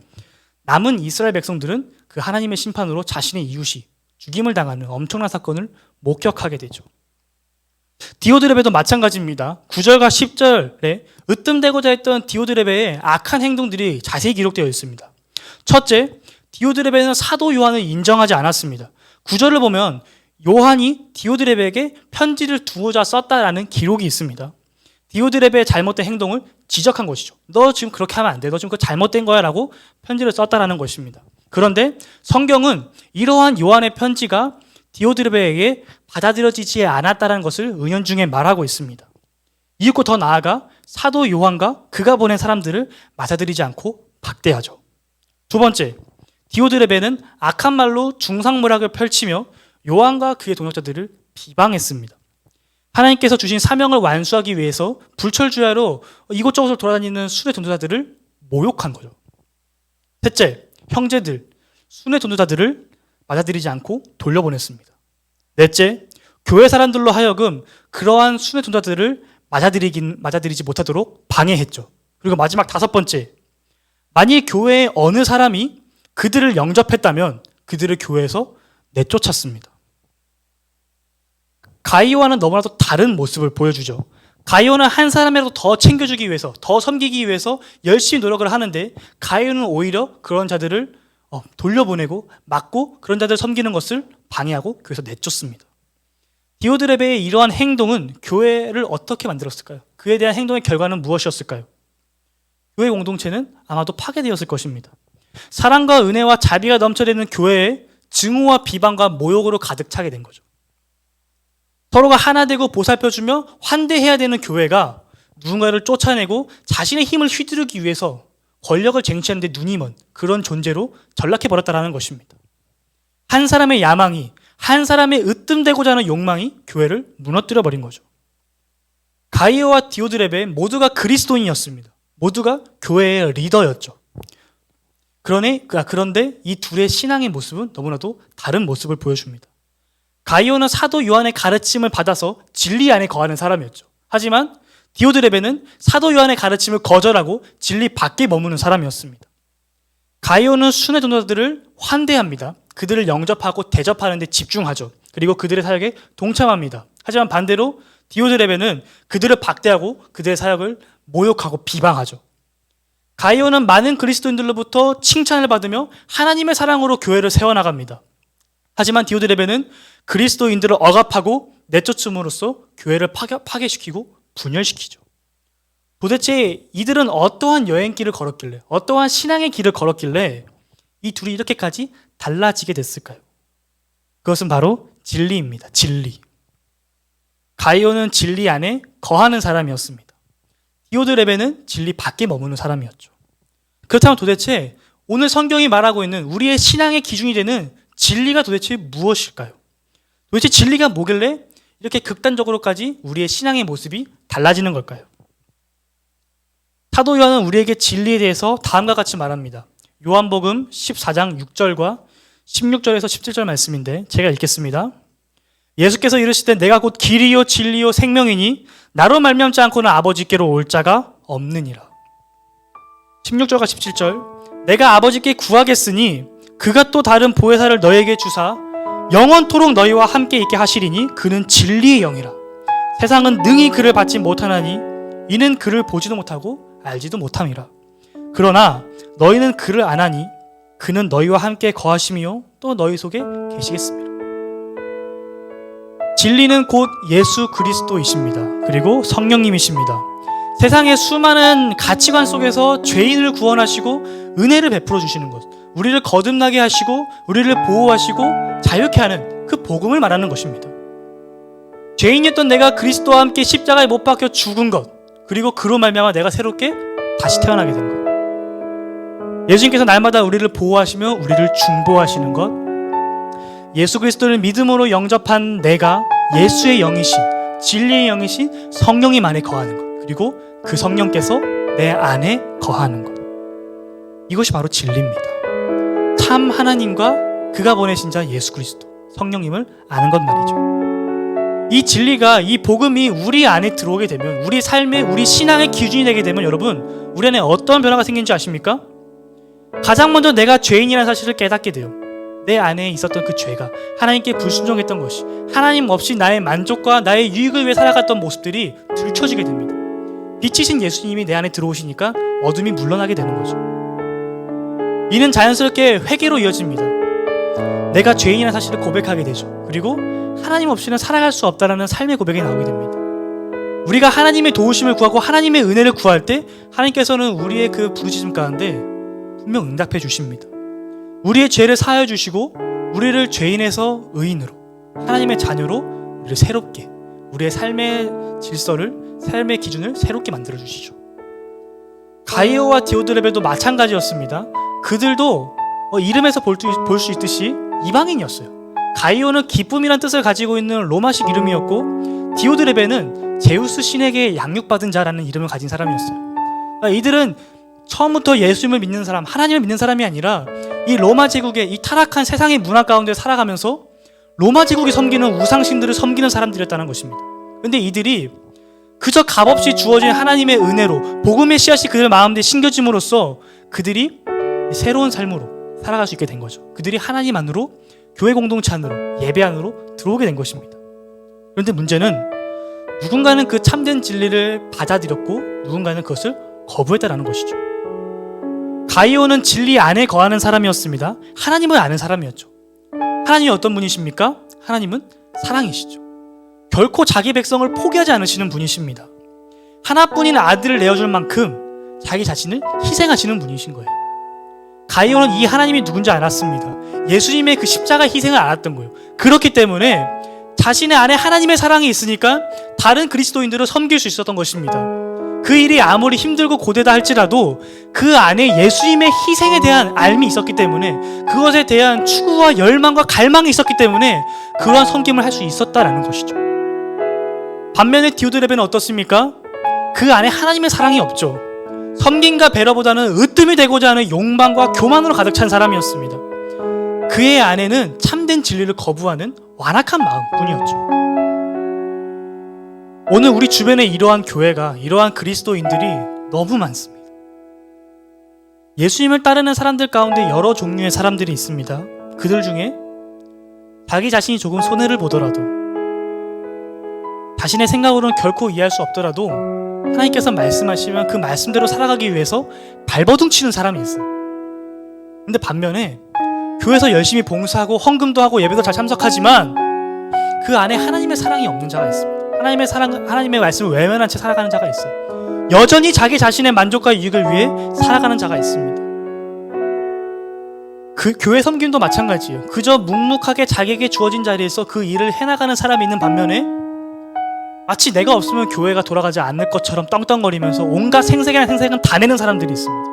Speaker 1: 남은 이스라엘 백성들은 그 하나님의 심판으로 자신의 이웃이 죽임을 당하는 엄청난 사건을 목격하게 되죠. 디오드레베도 마찬가지입니다. 9절과 10절에 으뜸되고자 했던 디오드레베의 악한 행동들이 자세히 기록되어 있습니다. 첫째, 디오드레베는 사도 요한을 인정하지 않았습니다. 9절을 보면 요한이 디오드레베에게 편지를 두고자 썼다라는 기록이 있습니다. 디오드레베의 잘못된 행동을 지적한 것이죠. 너 지금 그렇게 하면 안 돼. 너 지금 그거 잘못된 거야 라고 편지를 썼다라는 것입니다. 그런데 성경은 이러한 요한의 편지가 디오드레베에게 받아들여지지 않았다는 것을 은연중에 말하고 있습니다. 이윽고 더 나아가 사도 요한과 그가 보낸 사람들을 맞아들이지 않고 박대하죠. 두 번째, 디오드레베는 악한 말로 중상모략을 펼치며 요한과 그의 동역자들을 비방했습니다. 하나님께서 주신 사명을 완수하기 위해서 불철주야로 이곳저곳을 돌아다니는 순회 전도자들을 모욕한 거죠. 셋째, 형제들, 순회 전도자들을 맞아들이지 않고 돌려보냈습니다. 넷째, 교회 사람들로 하여금 그러한 순회 전도자들을 맞아들이지 못하도록 방해했죠. 그리고 마지막 다섯 번째, 만일 교회의 어느 사람이 그들을 영접했다면 그들을 교회에서 내쫓았습니다. 가이오와는 너무나도 다른 모습을 보여주죠. 가이오는 한 사람이라도 더 챙겨주기 위해서, 더 섬기기 위해서 열심히 노력을 하는데 가이오는 오히려 그런 자들을 돌려보내고 막고 그런 자들을 섬기는 것을 방해하고 교회에서 내쫓습니다. 디오드레베의 이러한 행동은 교회를 어떻게 만들었을까요? 그에 대한 행동의 결과는 무엇이었을까요? 교회 공동체는 아마도 파괴되었을 것입니다. 사랑과 은혜와 자비가 넘쳐되는 교회에 증오와 비방과 모욕으로 가득 차게 된 거죠. 서로가 하나 되고 보살펴주며 환대해야 되는 교회가 누군가를 쫓아내고 자신의 힘을 휘두르기 위해서 권력을 쟁취하는 데 눈이 먼 그런 존재로 전락해버렸다는 것입니다. 한 사람의 야망이, 한 사람의 으뜸되고자 하는 욕망이 교회를 무너뜨려버린 거죠. 가이오와 디오드레베 모두가 그리스도인이었습니다. 모두가 교회의 리더였죠. 그런데 이 둘의 신앙의 모습은 너무나도 다른 모습을 보여줍니다. 가이오는 사도 요한의 가르침을 받아서 진리 안에 거하는 사람이었죠. 하지만 디오드레베는 사도 요한의 가르침을 거절하고 진리 밖에 머무는 사람이었습니다. 가이오는 순회 전도자들을 환대합니다. 그들을 영접하고 대접하는 데 집중하죠. 그리고 그들의 사역에 동참합니다. 하지만 반대로 디오드레베는 그들을 박대하고 그들의 사역을 모욕하고 비방하죠. 가이오는 많은 그리스도인들로부터 칭찬을 받으며 하나님의 사랑으로 교회를 세워나갑니다. 하지만 디오드레베는 그리스도인들을 억압하고 내쫓음으로써 교회를 파괴시키고 분열시키죠. 도대체 이들은 어떠한 여행길을 걸었길래, 어떠한 신앙의 길을 걸었길래 이 둘이 이렇게까지 달라지게 됐을까요? 그것은 바로 진리입니다. 진리. 가이오는 진리 안에 거하는 사람이었습니다. 디오드레베는 진리 밖에 머무는 사람이었죠. 그렇다면 도대체 오늘 성경이 말하고 있는 우리의 신앙의 기준이 되는 진리가 도대체 무엇일까요? 도대체 진리가 뭐길래 이렇게 극단적으로까지 우리의 신앙의 모습이 달라지는 걸까요? 사도 요한은 우리에게 진리에 대해서 다음과 같이 말합니다. 요한복음 14장 6절과 16절에서 17절 말씀인데 제가 읽겠습니다. 예수께서 이르시되 내가 곧 길이요 진리요 생명이니 나로 말미암지 않고는 아버지께로 올 자가 없느니라. 16절과 17절 내가 아버지께 구하겠으니 그가 또 다른 보혜사를 너에게 주사 영원토록 너희와 함께 있게 하시리니 그는 진리의 영이라. 세상은 능히 그를 받지 못하나니 이는 그를 보지도 못하고 알지도 못함이라. 그러나 너희는 그를 아나니 그는 너희와 함께 거하심이요 또 너희 속에 계시겠습니다. 진리는 곧 예수 그리스도이십니다. 그리고 성령님이십니다. 세상의 수많은 가치관 속에서 죄인을 구원하시고 은혜를 베풀어 주시는 것, 우리를 거듭나게 하시고 우리를 보호하시고 자유케 하는 그 복음을 말하는 것입니다. 죄인이었던 내가 그리스도와 함께 십자가에 못 박혀 죽은 것, 그리고 그로 말미암아 내가 새롭게 다시 태어나게 된 것. 예수님께서 날마다 우리를 보호하시며 우리를 중보하시는 것, 예수 그리스도를 믿음으로 영접한 내가 예수의 영이신, 진리의 영이신 성령님 안에 거하는 것, 그리고 그 성령께서 내 안에 거하는 것. 이것이 바로 진리입니다. 참 하나님과 그가 보내신 자 예수 그리스도, 성령님을 아는 것 말이죠. 이 진리가, 이 복음이 우리 안에 들어오게 되면, 우리 삶의, 우리 신앙의 기준이 되게 되면 여러분, 우리 안에 어떤 변화가 생긴지 아십니까? 가장 먼저 내가 죄인이라는 사실을 깨닫게 돼요. 내 안에 있었던 그 죄가, 하나님께 불순종했던 것이, 하나님 없이 나의 만족과 나의 유익을 위해 살아갔던 모습들이 들춰지게 됩니다. 빛이신 예수님이 내 안에 들어오시니까 어둠이 물러나게 되는 거죠. 이는 자연스럽게 회개로 이어집니다. 내가 죄인이라는 사실을 고백하게 되죠. 그리고 하나님 없이는 살아갈 수 없다는 삶의 고백이 나오게 됩니다. 우리가 하나님의 도우심을 구하고 하나님의 은혜를 구할 때 하나님께서는 우리의 그 부르짖음 가운데 분명 응답해 주십니다. 우리의 죄를 사하여 주시고 우리를 죄인에서 의인으로, 하나님의 자녀로 우리를 새롭게, 우리의 삶의 질서를, 삶의 기준을 새롭게 만들어 주시죠. 가이오와 디오드레베도 마찬가지였습니다. 그들도 이름에서 볼 수 있듯이 이방인이었어요. 가이오는 기쁨이란 뜻을 가지고 있는 로마식 이름이었고, 디오드레베는 제우스 신에게 양육받은 자라는 이름을 가진 사람이었어요. 이들은 처음부터 예수님을 믿는 사람, 하나님을 믿는 사람이 아니라 이 로마 제국의 이 타락한 세상의 문화 가운데 살아가면서 로마 제국이 섬기는 우상신들을 섬기는 사람들이었다는 것입니다. 그런데 이들이 그저 값없이 주어진 하나님의 은혜로 복음의 씨앗이 그들 마음에 심겨짐으로써 그들이 새로운 삶으로 살아갈 수 있게 된 거죠. 그들이 하나님 안으로, 교회 공동체 안으로, 예배 안으로 들어오게 된 것입니다. 그런데 문제는 누군가는 그 참된 진리를 받아들였고 누군가는 그것을 거부했다는 것이죠. 가이오는 진리 안에 거하는 사람이었습니다. 하나님을 아는 사람이었죠. 하나님이 어떤 분이십니까? 하나님은 사랑이시죠. 결코 자기 백성을 포기하지 않으시는 분이십니다. 하나뿐인 아들을 내어줄 만큼 자기 자신을 희생하시는 분이신 거예요. 가이오는 이 하나님이 누군지 알았습니다. 예수님의 그 십자가 희생을 알았던 거예요. 그렇기 때문에 자신의 안에 하나님의 사랑이 있으니까 다른 그리스도인들을 섬길 수 있었던 것입니다. 그 일이 아무리 힘들고 고되다 할지라도 그 안에 예수님의 희생에 대한 알미 있었기 때문에, 그것에 대한 추구와 열망과 갈망이 있었기 때문에 그러한 섬김을 할 수 있었다라는 것이죠. 반면에 디오드레베는 어떻습니까? 그 안에 하나님의 사랑이 없죠. 섬김과 배려보다는 으뜸이 되고자 하는 욕망과 교만으로 가득 찬 사람이었습니다. 그의 안에는 참된 진리를 거부하는 완악한 마음뿐이었죠. 오늘 우리 주변에 이러한 교회가, 이러한 그리스도인들이 너무 많습니다. 예수님을 따르는 사람들 가운데 여러 종류의 사람들이 있습니다. 그들 중에 자기 자신이 조금 손해를 보더라도, 자신의 생각으로는 결코 이해할 수 없더라도 하나님께서 말씀하시면 그 말씀대로 살아가기 위해서 발버둥 치는 사람이 있어요. 근데 반면에 교회에서 열심히 봉사하고 헌금도 하고 예배도 잘 참석하지만 그 안에 하나님의 사랑이 없는 자가 있습니다. 하나님의 말씀을 외면한 채 살아가는 자가 있어요. 여전히 자기 자신의 만족과 이익을 위해 살아가는 자가 있습니다. 그 교회 섬김도 마찬가지예요. 그저 묵묵하게 자기에게 주어진 자리에서 그 일을 해나가는 사람이 있는 반면에 마치 내가 없으면 교회가 돌아가지 않을 것처럼 떵떵거리면서 온갖 생색이나 생색은 다 내는 사람들이 있습니다.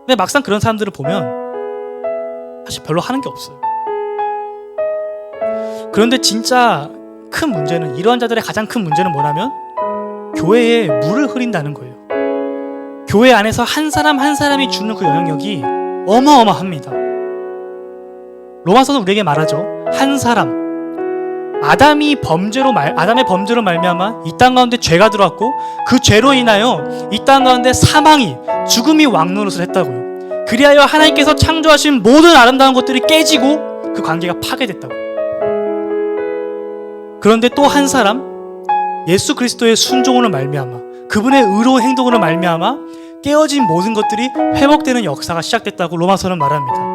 Speaker 1: 근데 막상 그런 사람들을 보면 사실 별로 하는 게 없어요. 그런데 진짜 큰 문제는, 이러한 자들의 가장 큰 문제는 뭐냐면 교회에 물을 흐린다는 거예요. 교회 안에서 한 사람 한 사람이 주는 그 영향력이 어마어마합니다. 로마서는 우리에게 말하죠. 한 사람, 아담의 범죄로 말미암아 이 땅 가운데 죄가 들어왔고 그 죄로 인하여 이 땅 가운데 사망이, 죽음이 왕노릇을 했다고요. 그리하여 하나님께서 창조하신 모든 아름다운 것들이 깨지고 그 관계가 파괴됐다고. 그런데 또 한 사람, 예수 그리스도의 순종으로 말미암아, 그분의 의로운 행동으로 말미암아 깨어진 모든 것들이 회복되는 역사가 시작됐다고 로마서는 말합니다.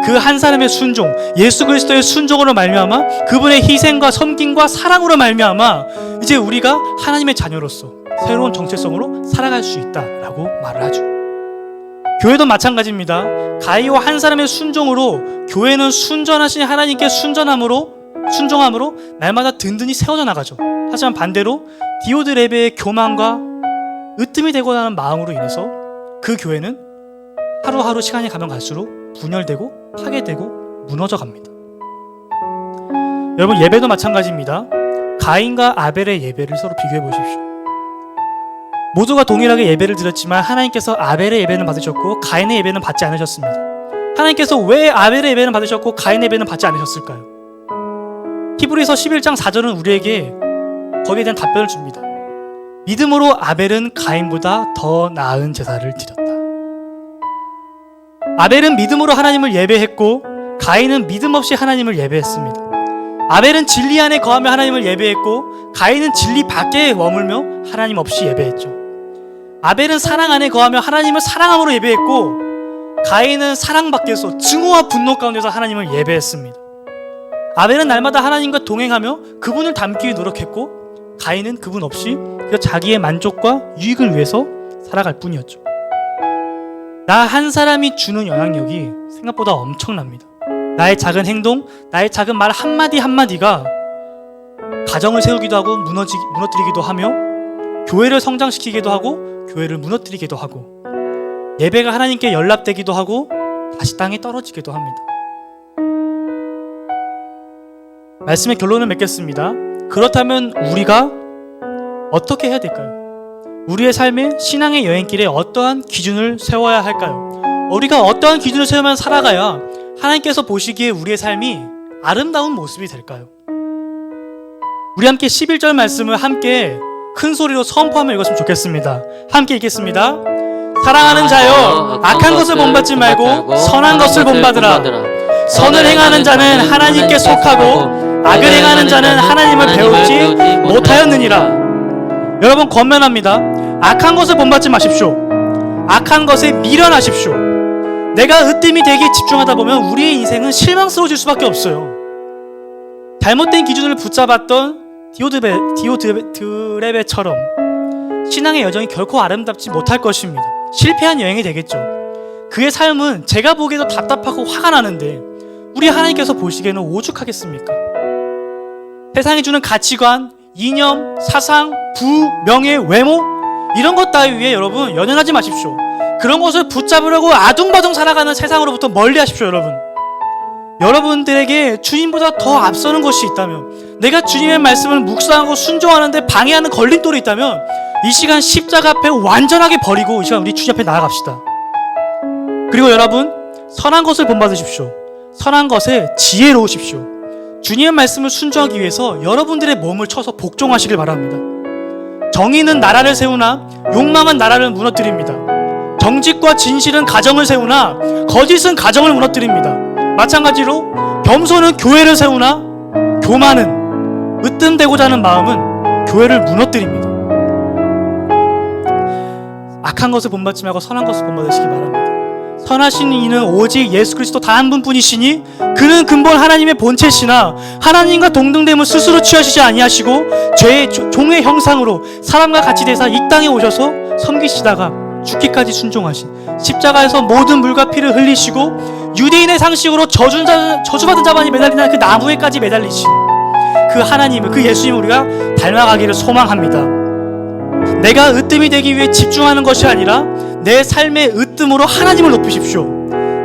Speaker 1: 그 한 사람의 순종, 예수 그리스도의 순종으로 말미암아 그분의 희생과 섬김과 사랑으로 말미암아 이제 우리가 하나님의 자녀로서 새로운 정체성으로 살아갈 수 있다라고 말을 하죠. 교회도 마찬가지입니다. 가이와 한 사람의 순종으로 교회는 순전하신 하나님께 순종함으로 날마다 든든히 세워져 나가죠. 하지만 반대로 디오드레베의 교만과 으뜸이 되고자 하는 마음으로 인해서 그 교회는 하루하루 시간이 가면 갈수록 분열되고 파괴되고 무너져 갑니다. 여러분, 예배도 마찬가지입니다. 가인과 아벨의 예배를 서로 비교해 보십시오. 모두가 동일하게 예배를 드렸지만 하나님께서 아벨의 예배는 받으셨고 가인의 예배는 받지 않으셨습니다. 하나님께서 왜 아벨의 예배는 받으셨고 가인의 예배는 받지 않으셨을까요? 히브리서 11장 4절은 우리에게 거기에 대한 답변을 줍니다. 믿음으로 아벨은 가인보다 더 나은 제사를 드렸다. 아벨은 믿음으로 하나님을 예배했고 가인은 믿음 없이 하나님을 예배했습니다. 아벨은 진리 안에 거하며 하나님을 예배했고 가인은 진리 밖에 머물며 하나님 없이 예배했죠. 아벨은 사랑 안에 거하며 하나님을 사랑함으로 예배했고 가인은 사랑 밖에서 증오와 분노 가운데서 하나님을 예배했습니다. 아벨은 날마다 하나님과 동행하며 그분을 닮기 위해 노력했고 가인은 그분 없이 그저 자기의 만족과 유익을 위해서 살아갈 뿐이었죠. 나 한 사람이 주는 영향력이 생각보다 엄청납니다. 나의 작은 행동, 나의 작은 말 한마디 한마디가 가정을 세우기도 하고 무너뜨리기도 하며 교회를 성장시키기도 하고 교회를 무너뜨리기도 하고 예배가 하나님께 연락되기도 하고 다시 땅에 떨어지기도 합니다. 말씀의 결론을 맺겠습니다. 그렇다면 우리가 어떻게 해야 될까요? 우리의 삶의 신앙의 여행길에 어떠한 기준을 세워야 할까요? 우리가 어떠한 기준을 세우면 살아가야 하나님께서 보시기에 우리의 삶이 아름다운 모습이 될까요? 우리 함께 11절 말씀을 함께 큰 소리로 선포하며 읽었으면 좋겠습니다. 함께 읽겠습니다. 사랑하는 자여, 악한 것을 본받지 말고 선한 것을 본받으라. 선을 행하는 자는 하나님께 속하고 악을 행하는 자는 하나님을 배우지 못하였느니라. 여러분, 권면합니다. 악한 것을 본받지 마십시오. 악한 것에 미련하십시오. 내가 으뜸이 되기에 집중하다 보면 우리의 인생은 실망스러워질 수밖에 없어요. 잘못된 기준을 붙잡았던 디오드레베처럼 신앙의 여정이 결코 아름답지 못할 것입니다. 실패한 여행이 되겠죠. 그의 삶은 제가 보기에도 답답하고 화가 나는데 우리 하나님께서 보시기에는 오죽하겠습니까? 세상이 주는 가치관, 이념, 사상, 부, 명예, 외모 이런 것 따위에 여러분 연연하지 마십시오. 그런 것을 붙잡으려고 아둥바둥 살아가는 세상으로부터 멀리 하십시오. 여러분들에게 주님보다 더 앞서는 것이 있다면, 내가 주님의 말씀을 묵상하고 순종하는데 방해하는 걸림돌이 있다면 이 시간 십자가 앞에 완전하게 버리고 이 시간 우리 주님 앞에 나아갑시다. 그리고 여러분, 선한 것을 본받으십시오. 선한 것에 지혜로우십시오. 주님의 말씀을 순종하기 위해서 여러분들의 몸을 쳐서 복종하시길 바랍니다. 정의는 나라를 세우나 욕망은 나라를 무너뜨립니다. 정직과 진실은 가정을 세우나 거짓은 가정을 무너뜨립니다. 마찬가지로 겸손은 교회를 세우나 교만은, 으뜸되고자 하는 마음은 교회를 무너뜨립니다. 악한 것을 본받지 말고 선한 것을 본받으시기 바랍니다. 선하신 이는 오직 예수 그리스도 단 한 분뿐이시니 그는 근본 하나님의 본체시나 하나님과 동등됨을 스스로 취하시지 아니하시고 죄의 종의 형상으로 사람과 같이 되사 이 땅에 오셔서 섬기시다가 죽기까지 순종하신, 십자가에서 모든 물과 피를 흘리시고 유대인의 상식으로 저주받은 자만이 매달리는 그 나무에까지 매달리신 그 하나님을, 그 예수님을 우리가 닮아가기를 소망합니다. 내가 으뜸이 되기 위해 집중하는 것이 아니라 내 삶의 으뜸으로 하나님을 높이십시오.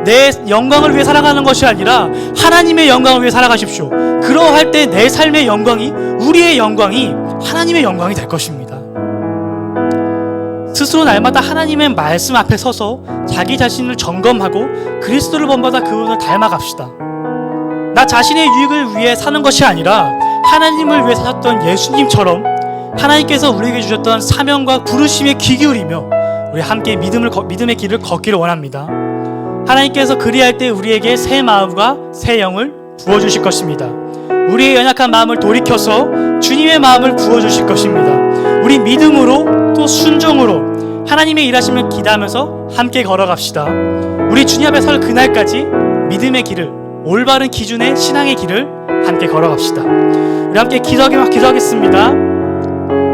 Speaker 1: 내 영광을 위해 살아가는 것이 아니라 하나님의 영광을 위해 살아가십시오. 그러할 때 내 삶의 영광이, 우리의 영광이 하나님의 영광이 될 것입니다. 스스로 날마다 하나님의 말씀 앞에 서서 자기 자신을 점검하고 그리스도를 본받아 그분을 닮아갑시다. 나 자신의 유익을 위해 사는 것이 아니라 하나님을 위해 사셨던 예수님처럼 하나님께서 우리에게 주셨던 사명과 부르심에 귀 기울이며 우리 함께 믿음의 길을 걷기를 원합니다. 하나님께서 그리할 때 우리에게 새 마음과 새 영을 부어주실 것입니다. 우리의 연약한 마음을 돌이켜서 주님의 마음을 부어주실 것입니다. 우리 믿음으로 또 순종으로 하나님의 일하심을 기대하면서 함께 걸어갑시다. 우리 주님 앞에 설 그날까지 믿음의 길을, 올바른 기준의 신앙의 길을 함께 걸어갑시다. 우리 함께 기도하겠습니다.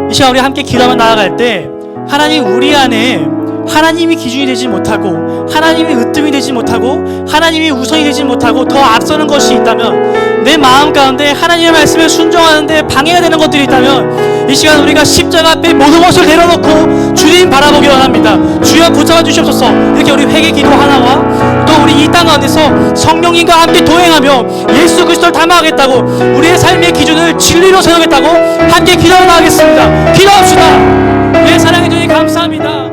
Speaker 1: 이 시간 우리 함께 기도하며 나아갈 때 하나님, 우리 안에 하나님이 기준이 되지 못하고 하나님이 으뜸이 되지 못하고 하나님이 우선이 되지 못하고 더 앞서는 것이 있다면, 내 마음 가운데 하나님의 말씀에 순종하는데 방해가 되는 것들이 있다면 이 시간 우리가 십자가 앞에 모든 것을 내려놓고 주님 바라보기 원합니다. 주여 붙잡아 주시옵소서. 이렇게 우리 회개 기도 하나와 또 우리 이 땅 가운데서 성령님과 함께 동행하며 예수 그리스도를 닮아가겠다고, 우리의 삶의 기준을 진리로 세우겠다고 함께 기도하겠습니다. 기도합시다. 내 사랑해 주님 감사합니다.